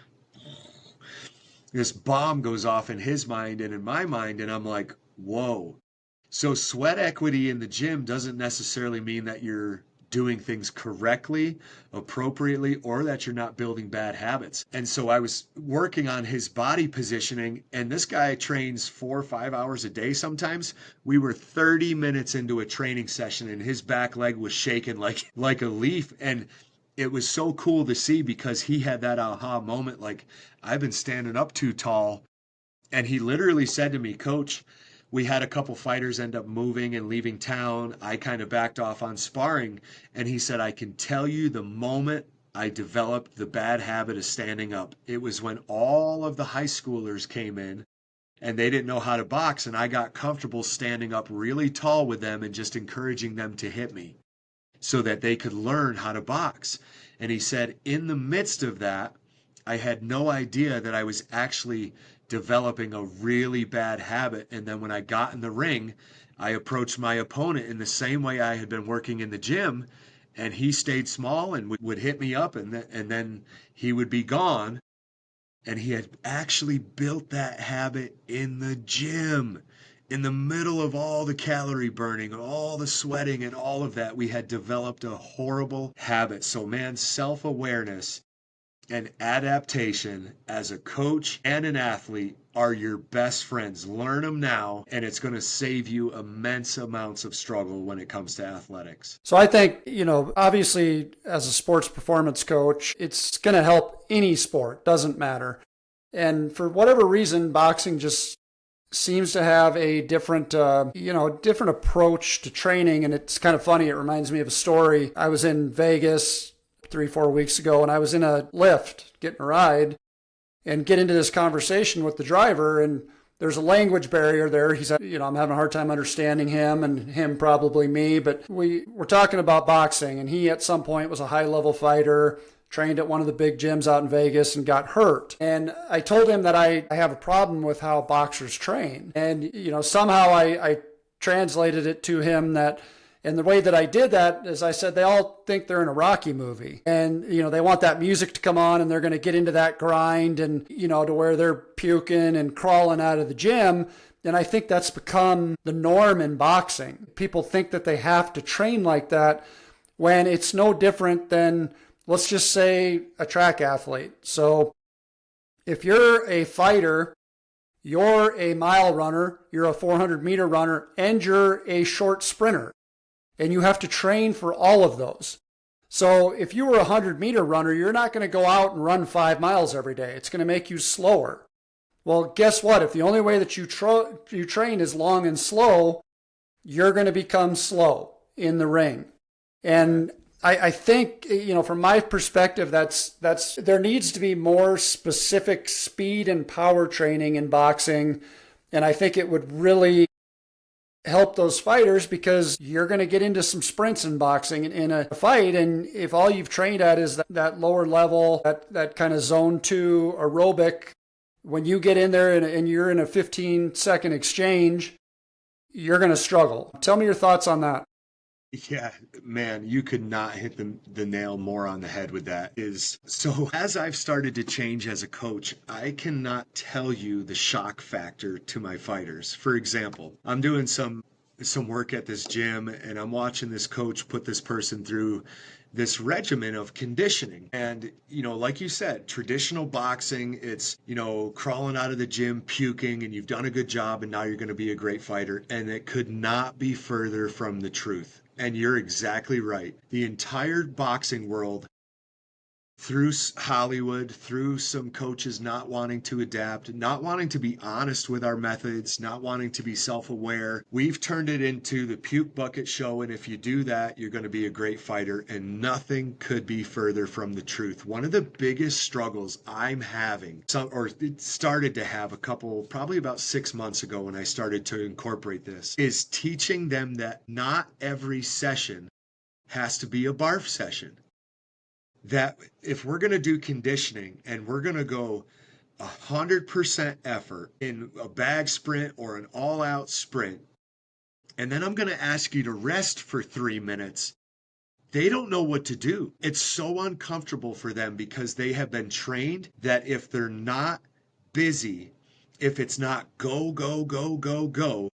this bomb goes off in his mind and in my mind. And I'm like, whoa. So sweat equity in the gym doesn't necessarily mean that you're doing things correctly, appropriately, or that you're not building bad habits. And so I was working on his body positioning, and this guy trains 4 or 5 hours a day sometimes. We were 30 minutes into a training session and his back leg was shaking like a leaf. And it was so cool to see because he had that aha moment, like, I've been standing up too tall. And he literally said to me, "Coach, we had a couple fighters end up moving and leaving town. I kind of backed off on sparring." And he said, "I can tell you the moment I developed the bad habit of standing up, it was when all of the high schoolers came in and they didn't know how to box. And I got comfortable standing up really tall with them and just encouraging them to hit me so that they could learn how to box." And he said, in the midst of that, I had no idea that I was actually developing a really bad habit. And then when I got in the ring, I approached my opponent in the same way I had been working in the gym, and he stayed small and would hit me up, and then he would be gone. And he had actually built that habit in the gym. In the middle of all the calorie burning, all the sweating and all of that, we had developed a horrible habit. So man, self-awareness and adaptation as a coach and an athlete are your best friends. Learn them now, and it's going to save you immense amounts of struggle when it comes to athletics. So I think, obviously as a sports performance coach, it's going to help any sport, doesn't matter. And for whatever reason, boxing just seems to have a different, different approach to training. And it's kind of funny. It reminds me of a story. I was in Vegas 3-4 weeks ago, and I was in a lift getting a ride and get into this conversation with the driver, and there's a language barrier there. He said, I'm having a hard time understanding him, and him probably me, but we were talking about boxing, and he at some point was a high-level fighter, trained at one of the big gyms out in Vegas and got hurt. And I told him that I have a problem with how boxers train. And, somehow I translated it to him that, and the way that I did that is I said, they all think they're in a Rocky movie, and, they want that music to come on and they're going to get into that grind and, to where they're puking and crawling out of the gym. And I think that's become the norm in boxing. People think that they have to train like that when it's no different than, let's just say, a track athlete. So if you're a fighter, you're a mile runner, you're a 400-meter runner, and you're a short sprinter. And you have to train for all of those. So if you were a 100-meter runner, you're not going to go out and run 5 miles every day. It's going to make you slower. Well, guess what? If the only way that you train is long and slow, you're going to become slow in the ring. And I think, from my perspective, that's there needs to be more specific speed and power training in boxing. And I think it would really help those fighters, because you're going to get into some sprints in boxing in a fight. And if all you've trained at is that lower level, that kind of zone 2 aerobic, when you get in there and you're in a 15-second exchange, you're going to struggle. Tell me your thoughts on that. Yeah, man, you could not hit the nail more on the head with that. Is so as I've started to change as a coach, I cannot tell you the shock factor to my fighters. For example, I'm doing some work at this gym and I'm watching this coach put this person through this regimen of conditioning. And, like you said, traditional boxing, it's, crawling out of the gym, puking, and you've done a good job, and now you're going to be a great fighter. And it could not be further from the truth. And you're exactly right. The entire boxing world, through Hollywood, through some coaches not wanting to adapt, not wanting to be honest with our methods, not wanting to be self aware. We've turned it into the puke bucket show. And if you do that, you're going to be a great fighter. And nothing could be further from the truth. One of the biggest struggles I'm having, or it started to have a couple, probably about 6 months ago when I started to incorporate this, is teaching them that not every session has to be a barf session, that if we're going to do conditioning and we're going to go 100% effort in a bag sprint or an all out sprint, and then I'm going to ask you to rest for 3 minutes, they don't know what to do. It's so uncomfortable for them because they have been trained that if they're not busy, if it's not go, go, go, go, go,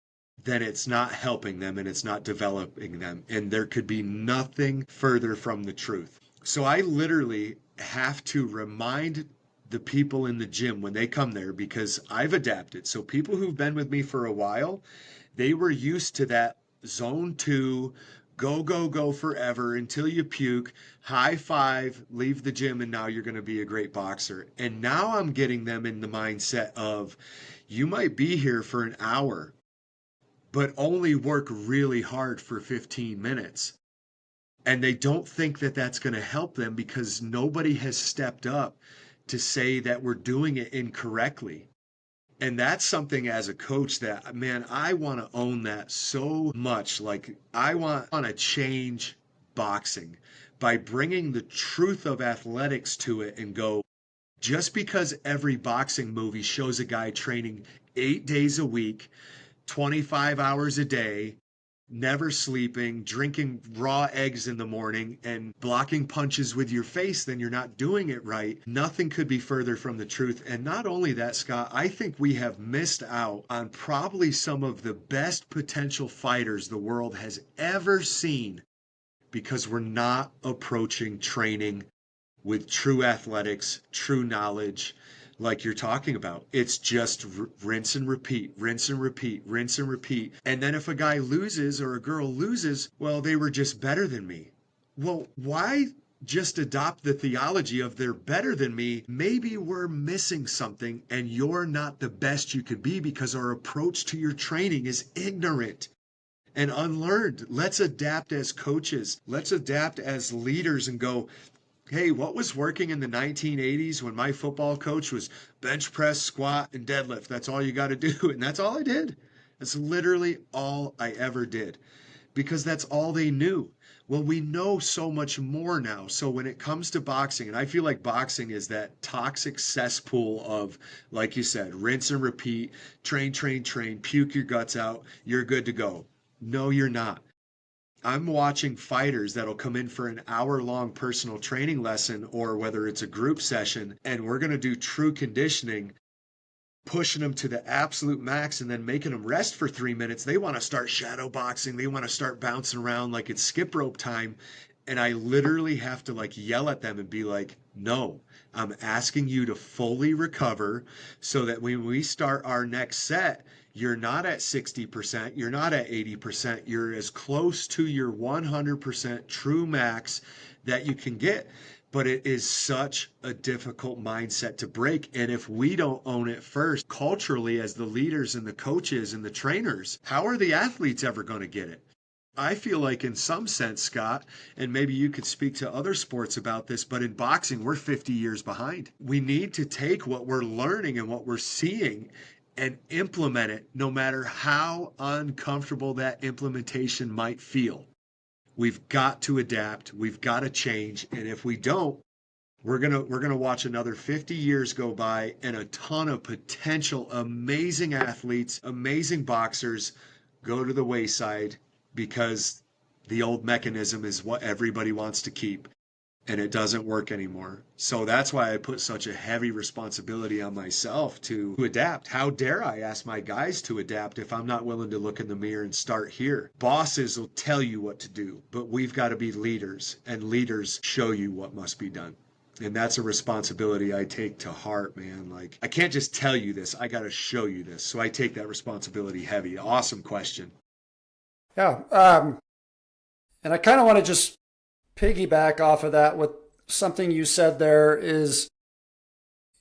then it's not helping them and it's not developing them. And there could be nothing further from the truth. So I literally have to remind the people in the gym when they come there, because I've adapted. So people who've been with me for a while, they were used to that zone two, go, go, go forever until you puke, high five, leave the gym, and now you're going to be a great boxer. And now I'm getting them in the mindset of, you might be here for an hour, but only work really hard for 15 minutes. And they don't think that that's going to help them because nobody has stepped up to say that we're doing it incorrectly. And that's something as a coach that, man, I want to own that so much. Like, I want to change boxing by bringing the truth of athletics to it and go, just because every boxing movie shows a guy training 8 days a week, 25 hours a day, never sleeping, drinking raw eggs in the morning, and blocking punches with your face, then you're not doing it right. Nothing could be further from the truth. And not only that, Scott, I think we have missed out on probably some of the best potential fighters the world has ever seen because we're not approaching training with true athletics, true knowledge, like you're talking about. It's just rinse and repeat, rinse and repeat, rinse and repeat. And then if a guy loses or a girl loses, well, they were just better than me. Well, why just adopt the theology of they're better than me? Maybe we're missing something and you're not the best you could be because our approach to your training is ignorant and unlearned. Let's adapt as coaches. Let's adapt as leaders and go, hey, what was working in the 1980s when my football coach was bench press, squat, and deadlift? That's all you got to do. And that's all I did. That's literally all I ever did because that's all they knew. Well, we know so much more now. So when it comes to boxing, and I feel like boxing is that toxic cesspool of, like you said, rinse and repeat, train, train, train, puke your guts out, you're good to go. No, you're not. I'm watching fighters that'll come in for an hour-long personal training lesson, or whether it's a group session, and we're going to do true conditioning, pushing them to the absolute max and then making them rest for 3 minutes. They want to start shadow boxing. They want to start bouncing around like it's skip rope time. And I literally have to like yell at them and be like, no, I'm asking you to fully recover so that when we start our next set, you're not at 60%, you're not at 80%, you're as close to your 100% true max that you can get. But it is such a difficult mindset to break. And if we don't own it first, culturally, as the leaders and the coaches and the trainers, how are the athletes ever going to get it? I feel like, in some sense, Scott, and maybe you could speak to other sports about this, but in boxing, we're 50 years behind. We need to take what we're learning and what we're seeing and implement it, no matter how uncomfortable that implementation might feel. We've got to adapt. We've got to change. And if we don't, we're gonna watch another 50 years go by and a ton of potential amazing athletes, amazing boxers go to the wayside because The old mechanism is what everybody wants to keep, and it doesn't work anymore. So that's why I put such a heavy responsibility on myself to adapt. How dare I ask my guys to adapt if I'm not willing to look in the mirror and start here? Bosses will tell you what to do, but we've got to be leaders, and leaders show you what must be done. And that's a responsibility I take to heart, man. Like, I can't just tell you this, I got to show you this. So I take that responsibility heavy. Awesome question. Yeah. And I kind of want to just piggyback off of that with something you said there is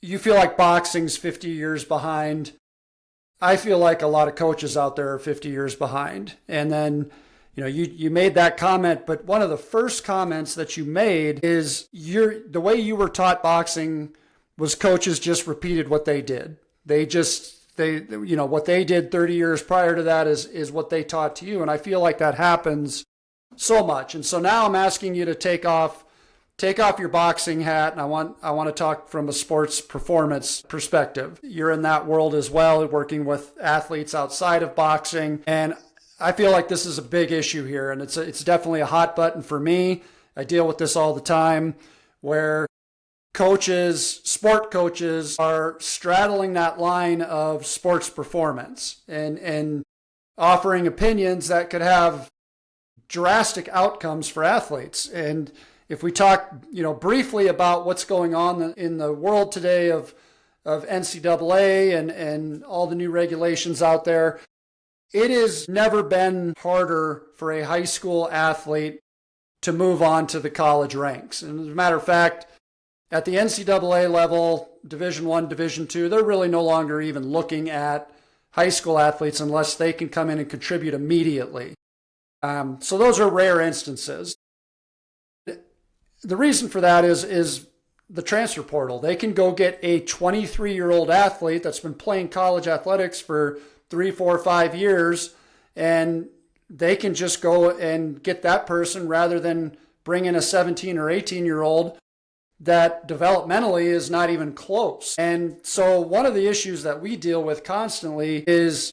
you feel like boxing's 50 years behind. I feel like a lot of coaches out there are 50 years behind. And then, you made that comment, but one of the first comments that you made is the way you were taught boxing was coaches just repeated what they did. What they did 30 years prior to that is what they taught to you. And I feel like that happens so much. And so now I'm asking you to take off your boxing hat, and I want to talk from a sports performance perspective. You're in that world as well, working with athletes outside of boxing, and I feel like this is a big issue here, and it's definitely a hot button for me. I deal with this all the time, where sport coaches are straddling that line of sports performance and offering opinions that could have drastic outcomes for athletes. And if we talk, briefly about what's going on in the world today of NCAA and all the new regulations out there, it has never been harder for a high school athlete to move on to the college ranks. And as a matter of fact, at the NCAA level, Division I, Division II, they're really no longer even looking at high school athletes unless they can come in and contribute immediately. So those are rare instances. The reason for that is the transfer portal. They can go get a 23-year-old athlete that's been playing college athletics for 3, 4, 5 years, and they can just go and get that person rather than bring in a 17 or 18-year-old that developmentally is not even close. And so one of the issues that we deal with constantly is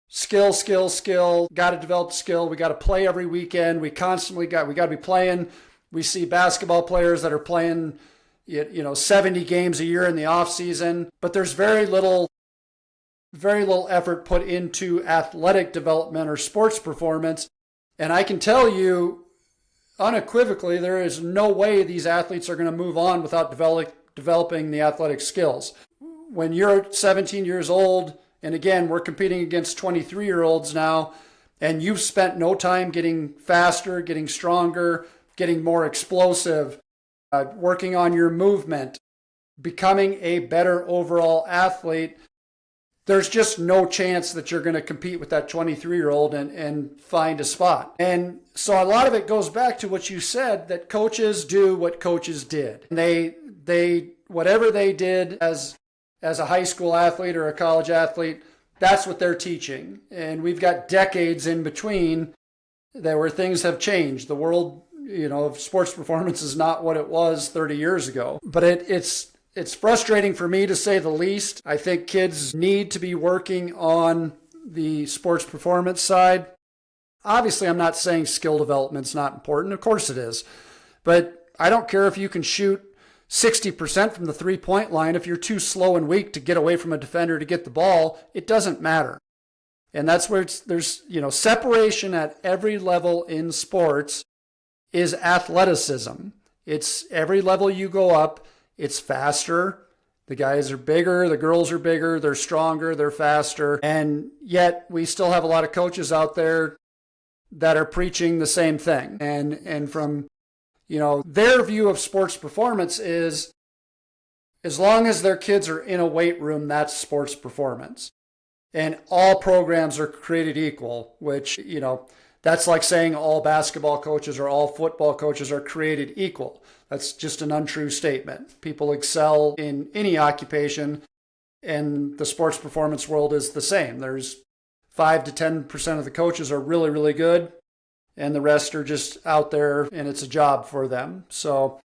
skill, got to develop skill. We got to play every weekend. We got to be playing. We see basketball players that are playing, 70 games a year in the off season, but there's very little effort put into athletic development or sports performance. And I can tell you unequivocally, there is no way these athletes are going to move on without developing the athletic skills. When you're 17 years old, and again, we're competing against 23-year-olds now, and you've spent no time getting faster, getting stronger, getting more explosive, working on your movement, becoming a better overall athlete, there's just no chance that you're going to compete with that 23-year-old and find a spot. And so a lot of it goes back to what you said, that coaches do what coaches did. They whatever they did as a high school athlete or a college athlete, that's what they're teaching. And we've got decades in between where things have changed. The world, of sports performance is not what it was 30 years ago. But it's frustrating for me, to say the least. I think kids need to be working on the sports performance side. Obviously, I'm not saying skill development's not important. Of course it is. But I don't care if you can shoot 60% from the three-point line. If you're too slow and weak to get away from a defender to get the ball, it doesn't matter. And that's where there's separation at every level in sports is athleticism. It's every level you go up, it's faster. The guys are bigger, the girls are bigger, they're stronger, they're faster. And yet we still have a lot of coaches out there that are preaching the same thing. And from, their view of sports performance is, as long as their kids are in a weight room, that's sports performance. And all programs are created equal, which, that's like saying all basketball coaches or all football coaches are created equal. That's just an untrue statement. People excel in any occupation, and the sports performance world is the same. There's 5 to 10% of the coaches are really, really good, and the rest are just out there, and it's a job for them. So,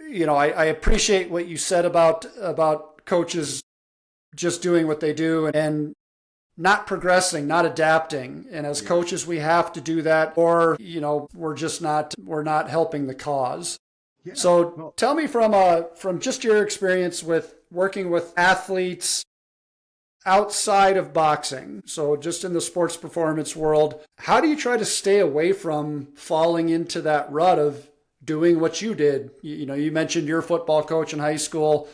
I appreciate what you said about coaches just doing what they do. And not progressing, not adapting. And as Yeah. coaches, we have to do that, or, we're not helping the cause. Yeah. So Well, tell me from just your experience with working with athletes outside of boxing, so just in the sports performance world, how do you try to stay away from falling into that rut of doing what you did? You mentioned your football coach in high school,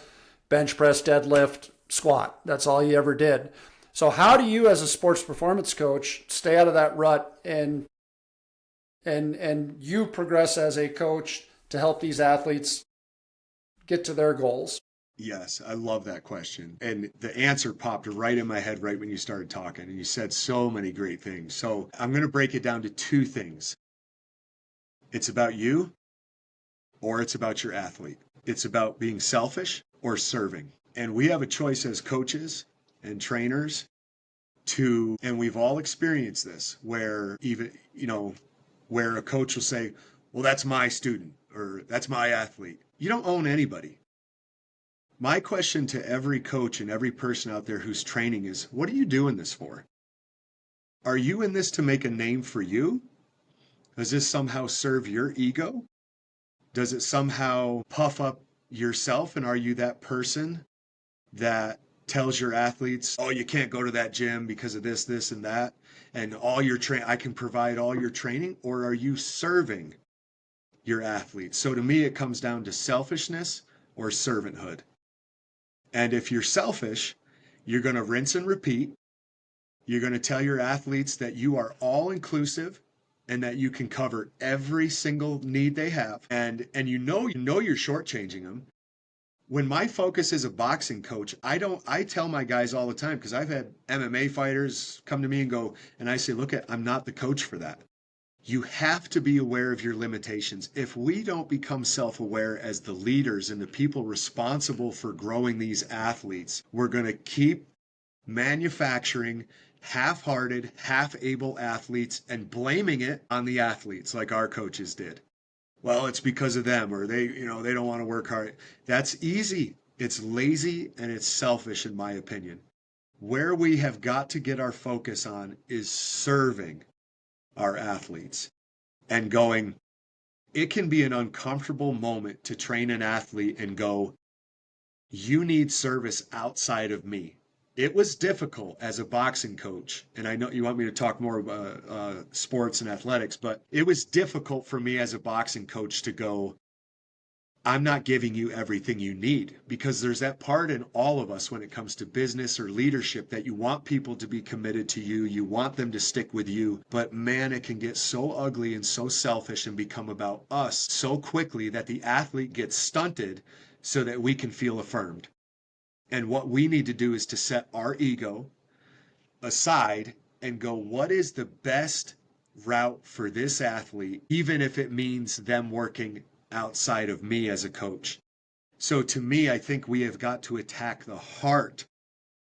bench press, deadlift, squat. That's all you ever did. So how do you as a sports performance coach stay out of that rut and you progress as a coach to help these athletes get to their goals? yes, I love that question. And the answer popped right in my head right when you started talking, and you said so many great things. So I'm going to break it down to two things. It's about you, or it's about your athlete. It's about being selfish or serving. And we have a choice as coaches and trainers and we've all experienced this, where even, where a coach will say, well, that's my student or that's my athlete. You don't own anybody. My question to every coach and every person out there who's training is, what are you doing this for? Are you in this to make a name for you? Does this somehow serve your ego? Does it somehow puff up yourself? And are you that person that tells your athletes, oh, you can't go to that gym because of this, this, and that, and I can provide all your training? Or are you serving your athletes? So to me, it comes down to selfishness or servanthood. And if you're selfish, you're going to rinse and repeat. You're going to tell your athletes that you are all inclusive and that you can cover every single need they have. And you're shortchanging them. When my focus as a boxing coach, I tell my guys all the time, because I've had MMA fighters come to me and go, and I say, I'm not the coach for that. You have to be aware of your limitations. If we don't become self-aware as the leaders and the people responsible for growing these athletes, we're going to keep manufacturing half-hearted, half-able athletes and blaming it on the athletes like our coaches did. Well, it's because of them, or they don't want to work hard. That's easy. It's lazy and it's selfish, in my opinion. Where we have got to get our focus on is serving our athletes and going, it can be an uncomfortable moment to train an athlete and go, you need service outside of me. It was difficult as a boxing coach, and I know you want me to talk more about sports and athletics, but it was difficult for me as a boxing coach to go, I'm not giving you everything you need, because there's that part in all of us when it comes to business or leadership that you want people to be committed to you. You want them to stick with you. But man, it can get so ugly and so selfish and become about us so quickly that the athlete gets stunted so that we can feel affirmed. And what we need to do is to set our ego aside and go, what is the best route for this athlete, even if it means them working outside of me as a coach? So to me, I think we have got to attack the heart,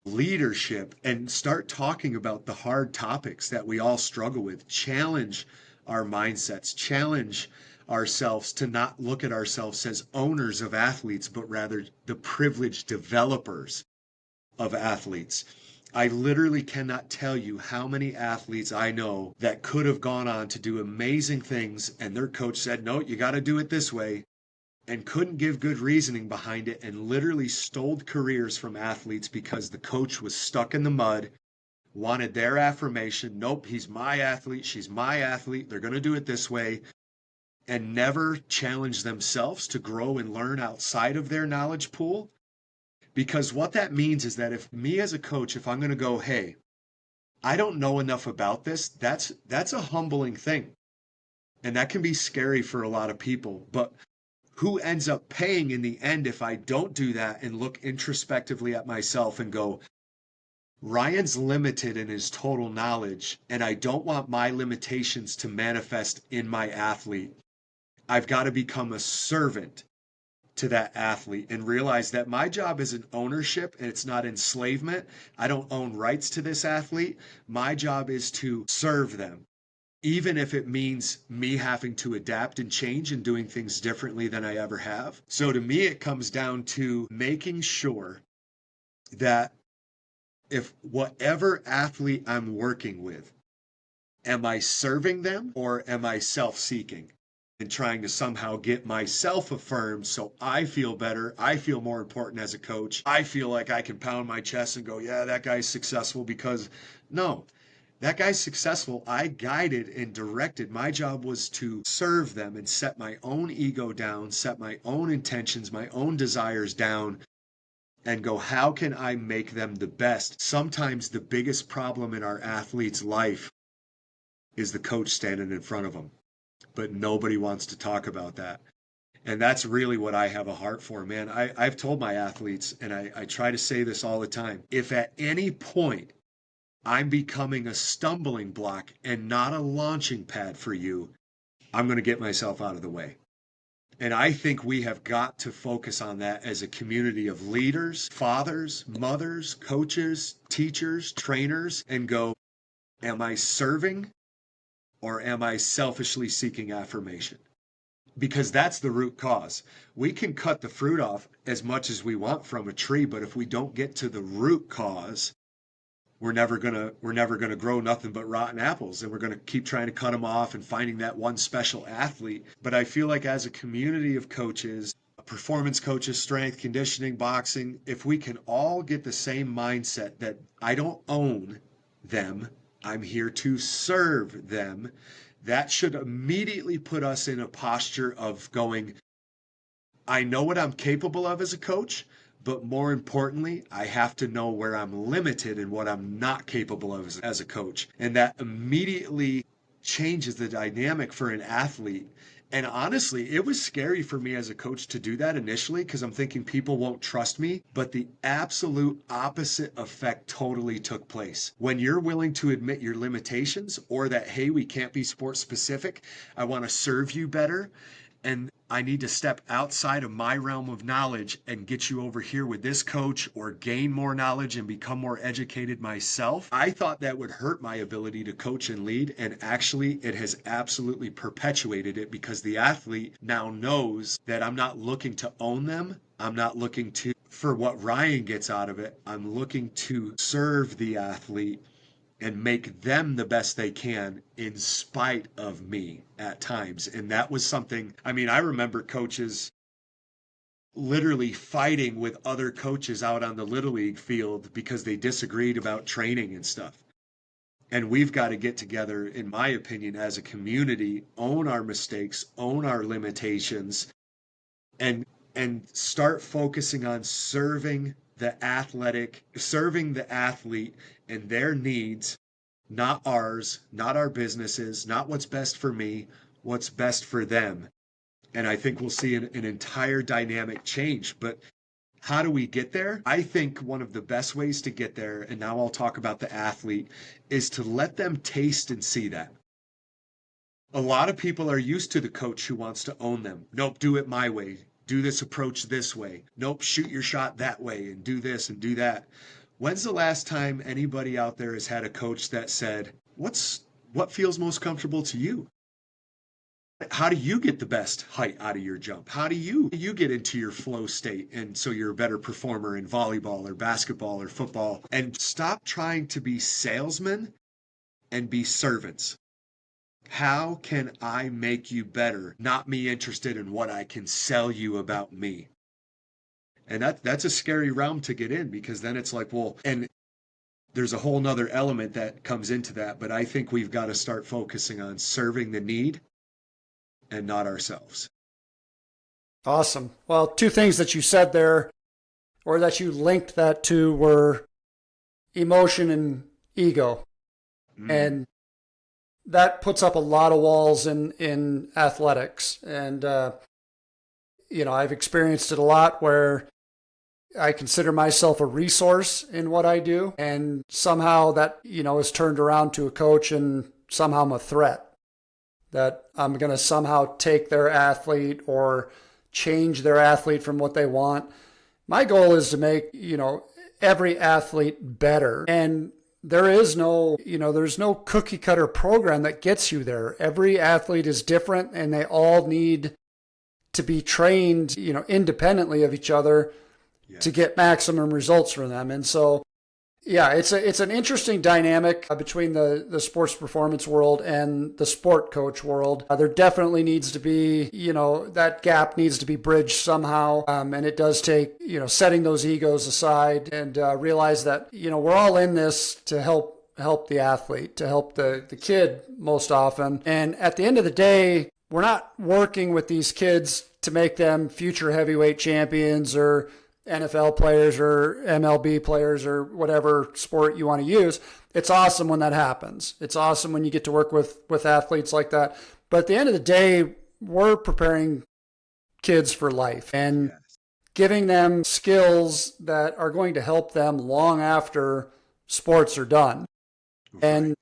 leadership, and start talking about the hard topics that we all struggle with. Challenge our mindsets, challenge ourselves to not look at ourselves as owners of athletes, but rather the privileged developers of athletes. I literally cannot tell you how many athletes I know that could have gone on to do amazing things, and their coach said, no, you got to do it this way, and couldn't give good reasoning behind it, and literally stole careers from athletes because the coach was stuck in the mud, wanted their affirmation. Nope, he's my athlete, she's my athlete, they're going to do it this way, and never challenge themselves to grow and learn outside of their knowledge pool. Because what that means is that if me as a coach, if I'm going to go, hey, I don't know enough about this, that's a humbling thing. And that can be scary for a lot of people. But who ends up paying in the end if I don't do that and look introspectively at myself and go, Ryan's limited in his total knowledge, and I don't want my limitations to manifest in my athlete. I've got to become a servant to that athlete and realize that my job isn't ownership and it's not enslavement. I don't own rights to this athlete. My job is to serve them, even if it means me having to adapt and change and doing things differently than I ever have. So to me, it comes down to making sure that if whatever athlete I'm working with, am I serving them or am I self-seeking and trying to somehow get myself affirmed so I feel better? I feel more important as a coach. I feel like I can pound my chest and go, yeah, that guy's successful because no, that guy's successful. I guided and directed. My job was to serve them and set my own ego down, set my own intentions, my own desires down, and go, how can I make them the best? Sometimes the biggest problem in our athlete's life is the coach standing in front of them, but nobody wants to talk about that. And that's really what I have a heart for, man. I've told my athletes, and I try to say this all the time, if at any point I'm becoming a stumbling block and not a launching pad for you, I'm going to get myself out of the way. And I think we have got to focus on that as a community of leaders, fathers, mothers, coaches, teachers, trainers, and go, am I serving or am I selfishly seeking affirmation? Because that's the root cause. We can cut the fruit off as much as we want from a tree, but if we don't get to the root cause, we're never gonna grow nothing but rotten apples, and we're gonna keep trying to cut them off and finding that one special athlete. But I feel like as a community of coaches, performance coaches, strength, conditioning, boxing, if we can all get the same mindset that I don't own them, I'm here to serve them, that should immediately put us in a posture of going, I know what I'm capable of as a coach, but more importantly, I have to know where I'm limited and what I'm not capable of as a coach. And that immediately changes the dynamic for an athlete. And honestly, it was scary for me as a coach to do that initially because I'm thinking people won't trust me. But the absolute opposite effect totally took place. When you're willing to admit your limitations or that, hey, we can't be sport specific, I want to serve you better, and I need to step outside of my realm of knowledge and get you over here with this coach or gain more knowledge and become more educated myself. I thought that would hurt my ability to coach and lead, and actually it has absolutely perpetuated it because the athlete now knows that I'm not looking to own them. I'm not looking to for what Ryan gets out of it. I'm looking to serve the athlete and make them the best they can in spite of me at times. And that was something, I mean, I remember coaches literally fighting with other coaches out on the Little League field because they disagreed about training and stuff. And we've got to get together, in my opinion, as a community, own our mistakes, own our limitations, and start focusing on serving the athlete and their needs, not ours, not our businesses, not what's best for me, what's best for them. And I think we'll see an entire dynamic change. But how do we get there? I think one of the best ways to get there, and now I'll talk about the athlete, is to let them taste and see that. A lot of people are used to the coach who wants to own them. Nope, do it my way. Do this approach this way. Nope, shoot your shot that way and do this and do that. When's the last time anybody out there has had a coach that said, what feels most comfortable to you? How do you get the best height out of your jump? How do you get into your flow state and so you're a better performer in volleyball or basketball or football? And stop trying to be salesmen and be servants. How can I make you better? Not me interested in what I can sell you about me. And that's a scary realm to get in because then it's like, well, and there's a whole nother element that comes into that, but I think we've got to start focusing on serving the need and not ourselves. Awesome. Well, two things that you said there, or that you linked that to, were emotion and ego. Mm. And that puts up a lot of walls in athletics. And, I've experienced it a lot where I consider myself a resource in what I do. And somehow that, is turned around to a coach and somehow I'm a threat. That I'm going to somehow take their athlete or change their athlete from what they want. My goal is to make, every athlete better. And there's no cookie cutter program that gets you there. Every athlete is different and they all need to be trained, independently of each other to Yes. get maximum results from them. And so, Yeah, it's an interesting dynamic between the sports performance world and the sport coach world. There definitely needs to be, that gap needs to be bridged somehow, and it does take, setting those egos aside and realize that we're all in this to help the athlete, to help the kid most often. And at the end of the day, we're not working with these kids to make them future heavyweight champions or NFL players or MLB players or whatever sport you want to use. It's awesome when that happens. It's awesome when you get to work with athletes like that. But at the end of the day, we're preparing kids for life and Yes. giving them skills that are going to help them long after sports are done. Right. And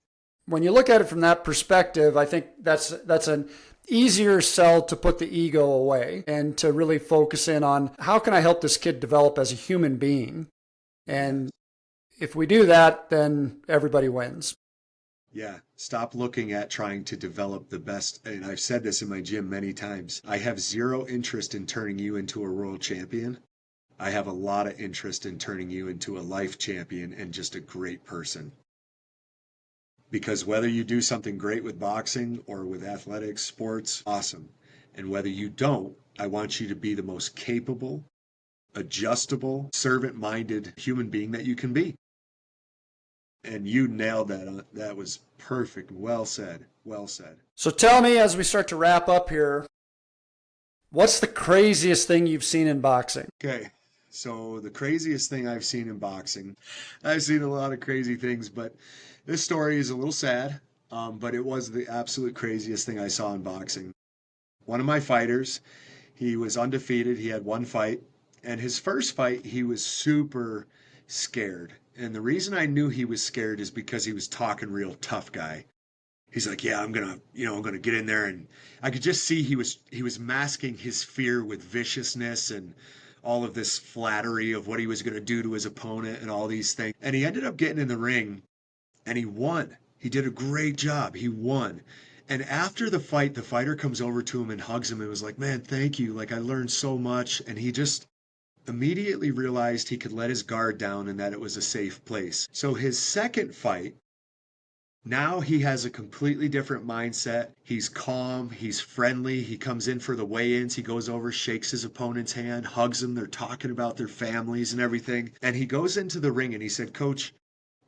when you look at it from that perspective, I think that's an easier sell to put the ego away and to really focus in on how can I help this kid develop as a human being. And Yes. if we do that, then everybody wins. Yeah, stop looking at trying to develop the best. And I've said this in my gym many times. I have zero interest in turning you into a world champion. I have a lot of interest in turning you into a life champion and just a great person. Because whether you do something great with boxing or with athletics, sports, awesome. And whether you don't, I want you to be the most capable, adjustable, servant minded human being that you can be. And you nailed that. That was perfect. Well said. Well said. So tell me, as we start to wrap up here, what's the craziest thing you've seen in boxing? Okay. So, the craziest thing I've seen in boxing, I've seen a lot of crazy things, but this story is a little sad, but it was the absolute craziest thing I saw in boxing. One of my fighters, he was undefeated. He had one fight. And his first fight, he was super scared. And the reason I knew he was scared is because he was talking real tough guy. He's like, yeah, I'm gonna get in there, and I could just see he was masking his fear with viciousness and all of this flattery of what he was gonna do to his opponent and all these things. And he ended up getting in the ring and he won. He did a great job. He won. And after the fight, the fighter comes over to him and hugs him and was like, man, thank you. Like, I learned so much. And he just immediately realized he could let his guard down and that it was a safe place. So his second fight, now he has a completely different mindset. He's calm, he's friendly. He comes in for the weigh ins. He goes over, shakes his opponent's hand, hugs him. They're talking about their families and everything. And he goes into the ring and he said, Coach,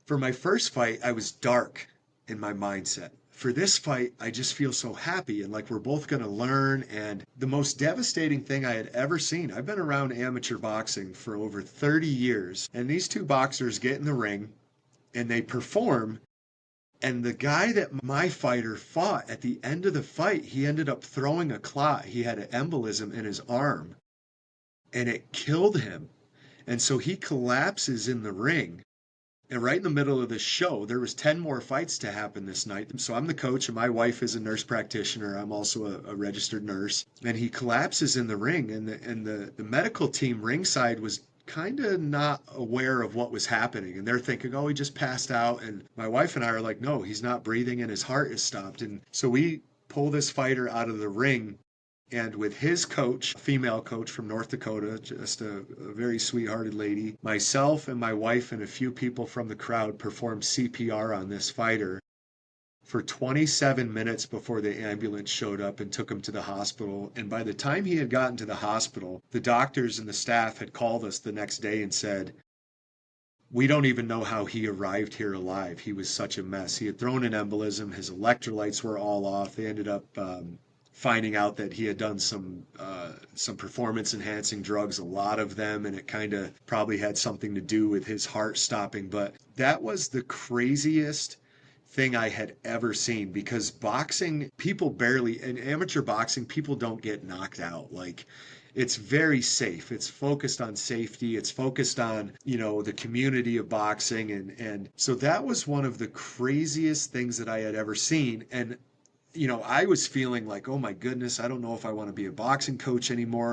for my first fight, I was dark in my mindset. For this fight, I just feel so happy and like we're both going to learn. And the most devastating thing I had ever seen, I've been around amateur boxing for over 30 years, and these two boxers get in the ring and they perform. And the guy that my fighter fought at the end of the fight, he ended up throwing a clot. He had an embolism in his arm and it killed him. And so he collapses in the ring. And right in the middle of the show, there was 10 more fights to happen this night. So I'm the coach and my wife is a nurse practitioner. I'm also a registered nurse. And he collapses in the ring and the medical team ringside was kind of not aware of what was happening. And they're thinking, oh, he just passed out. And my wife and I are like, no, he's not breathing and his heart is stopped. And so we pull this fighter out of the ring, and with his coach, a female coach from North Dakota, just a very sweethearted lady, myself and my wife and a few people from the crowd performed CPR on this fighter for 27 minutes before the ambulance showed up and took him to the hospital. And by the time he had gotten to the hospital, the doctors and the staff had called us the next day and said, we don't even know how he arrived here alive. He was such a mess. He had thrown an embolism. His electrolytes were all off. They ended up finding out that he had done some performance enhancing drugs, a lot of them, and it kind of probably had something to do with his heart stopping. But that was the craziest thing I had ever seen, because boxing, people barely, in amateur boxing, people don't get knocked out. Like, it's very safe. It's focused on safety. It's focused on, the community of boxing. And so that was one of the craziest things that I had ever seen. And I was feeling like, oh my goodness, I don't know if I want to be a boxing coach anymore.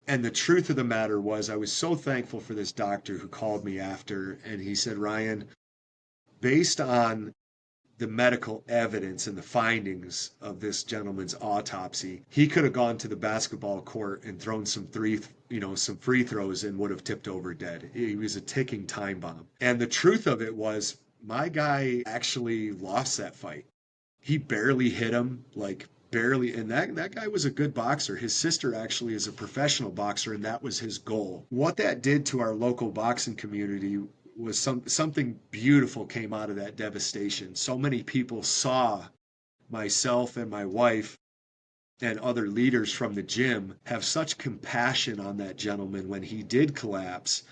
And the truth of the matter was, I was so thankful for this doctor who called me after, and he said, Ryan, based on the medical evidence and the findings of this gentleman's autopsy, he could have gone to the basketball court and thrown some free throws and would have tipped over dead. He was a ticking time bomb. And the truth of it was, my guy actually lost that fight. He barely hit him, like barely. And that guy was a good boxer. His sister actually is a professional boxer, and that was his goal. What that did to our local boxing community was something beautiful came out of that devastation. So many people saw myself and my wife and other leaders from the gym have such compassion on that gentleman when he did collapse.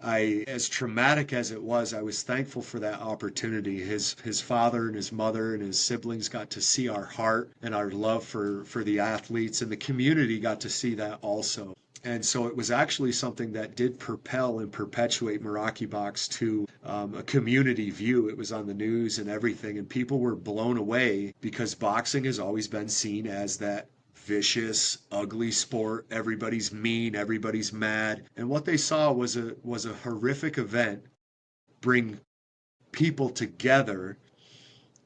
As traumatic as it was, I was thankful for that opportunity. His father and his mother and his siblings got to see our heart and our love for the athletes, and the community got to see that also. And so it was actually something that did propel and perpetuate Meraki Box to a community view. It was on the news and everything, and people were blown away because boxing has always been seen as that vicious, ugly sport. Everybody's mean, everybody's mad. And what they saw was a horrific event bring people together.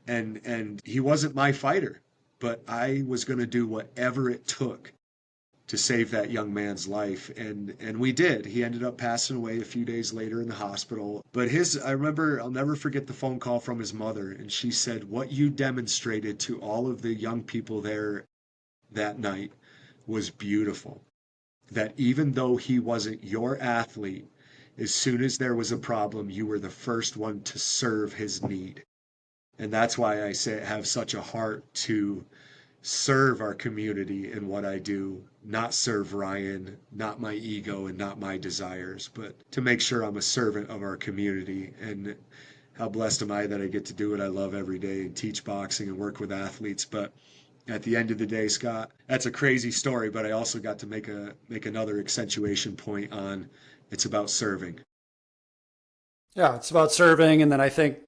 And he wasn't my fighter, but I was going to do whatever it took to save that young man's life, and we did. He ended up passing away a few days later in the hospital. But I remember, I'll never forget the phone call from his mother, and she said, what you demonstrated to all of the young people there that night was beautiful. That even though he wasn't your athlete, as soon as there was a problem, you were the first one to serve his need. And that's why I say have such a heart to serve our community in what I do, not serve Ryan, not my ego and not my desires, but to make sure I'm a servant of our community. And how blessed am I that I get to do what I love every day and teach boxing and work with athletes. But at the end of the day, Scott, that's a crazy story, but I also got to make another accentuation point on it's about serving. Yeah, it's about serving. And then I think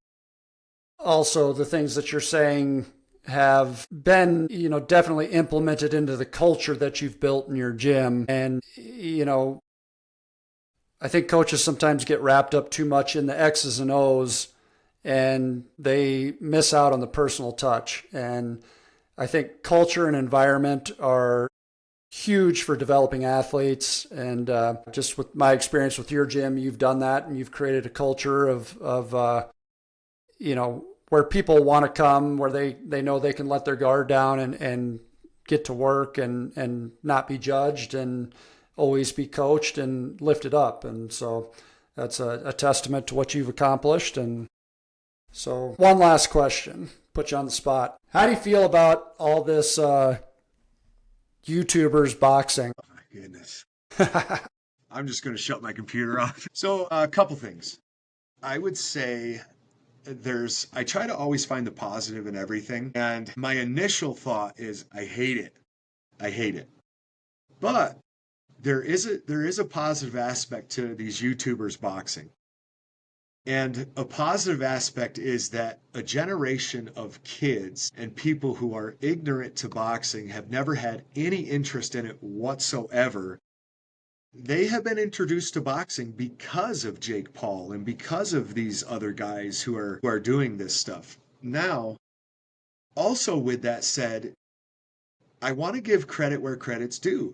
also the things that you're saying have been, definitely implemented into the culture that you've built in your gym. And, I think coaches sometimes get wrapped up too much in the X's and O's and they miss out on the personal touch. And I think culture and environment are huge for developing athletes. And just with my experience with your gym, you've done that and you've created a culture of where people want to come, where they know they can let their guard down and get to work and not be judged and always be coached and lifted up. And so that's a testament to what you've accomplished. And so one last question, put you on the spot. How do you feel about all this YouTubers boxing? Oh my goodness. I'm just going to shut my computer off. So a couple things. I would say I try to always find the positive in everything. And my initial thought is, I hate it. I hate it. But there is a positive aspect to these YouTubers boxing. And a positive aspect is that a generation of kids and people who are ignorant to boxing have never had any interest in it whatsoever. They have been introduced to boxing because of Jake Paul and because of these other guys who are doing this stuff. Now, also with that said, I want to give credit where credit's due.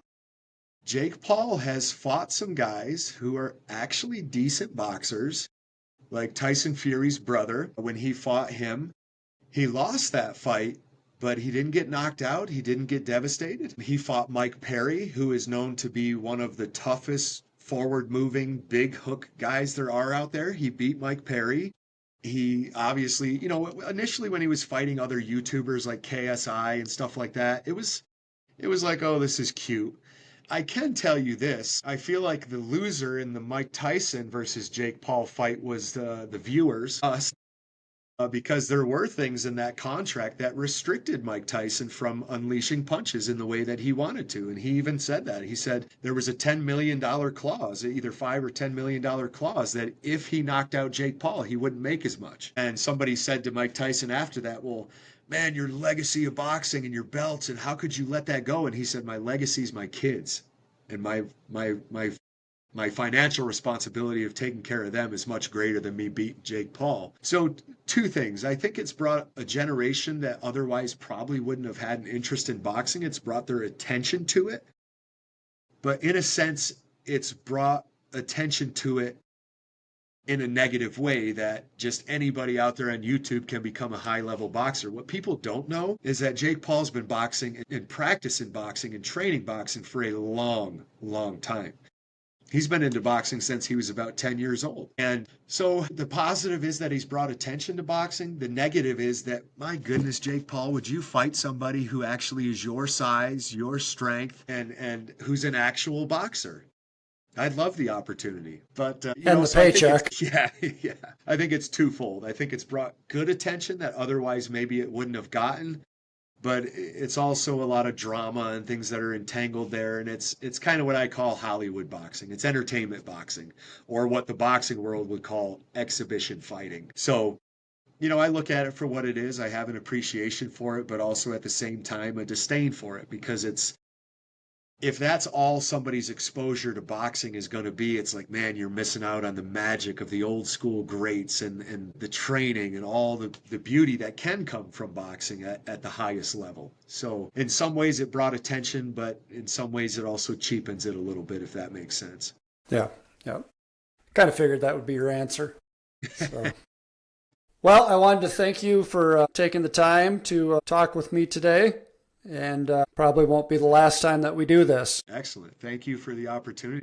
Jake Paul has fought some guys who are actually decent boxers, like Tyson Fury's brother. When he fought him, he lost that fight, but he didn't get knocked out. He didn't get devastated. He fought Mike Perry, who is known to be one of the toughest forward-moving, big hook guys there are out there. He beat Mike Perry. He obviously, initially when he was fighting other YouTubers like KSI and stuff like that, it was like, oh, this is cute. I can tell you this. I feel like the loser in the Mike Tyson versus Jake Paul fight was the viewers, us, because there were things in that contract that restricted Mike Tyson from unleashing punches in the way that he wanted to. And he even said that. He said there was a $10 million clause, either $5 or $10 million clause, that if he knocked out Jake Paul, he wouldn't make as much. And somebody said to Mike Tyson after that, well, man, your legacy of boxing and your belts, and how could you let that go? And he said, my legacy is my kids. And my financial responsibility of taking care of them is much greater than me beating Jake Paul. So two things. I think it's brought a generation that otherwise probably wouldn't have had an interest in boxing. It's brought their attention to it. But in a sense, it's brought attention to it in a negative way that just anybody out there on YouTube can become a high level boxer. What people don't know is that Jake Paul's been boxing and practicing boxing and training boxing for a long, long time. He's been into boxing since he was about 10 years old. And so the positive is that he's brought attention to boxing. The negative is that, my goodness, Jake Paul, would you fight somebody who actually is your size, your strength, and who's an actual boxer? I'd love the opportunity, but And the paycheck. Yeah, yeah. I think it's twofold. I think it's brought good attention that otherwise maybe it wouldn't have gotten, but it's also a lot of drama and things that are entangled there, and it's kind of what I call Hollywood boxing. It's entertainment boxing, or what the boxing world would call exhibition fighting. So, I look at it for what it is. I have an appreciation for it, but also at the same time a disdain for it, because if that's all somebody's exposure to boxing is going to be, it's like, man, you're missing out on the magic of the old school greats and the training and all the beauty that can come from boxing at the highest level. So in some ways it brought attention, but in some ways it also cheapens it a little bit, if that makes sense. Yeah, yeah. Kind of figured that would be your answer. So. Well, I wanted to thank you for taking the time to talk with me today. And probably won't be the last time that we do this. Excellent. Thank you for the opportunity.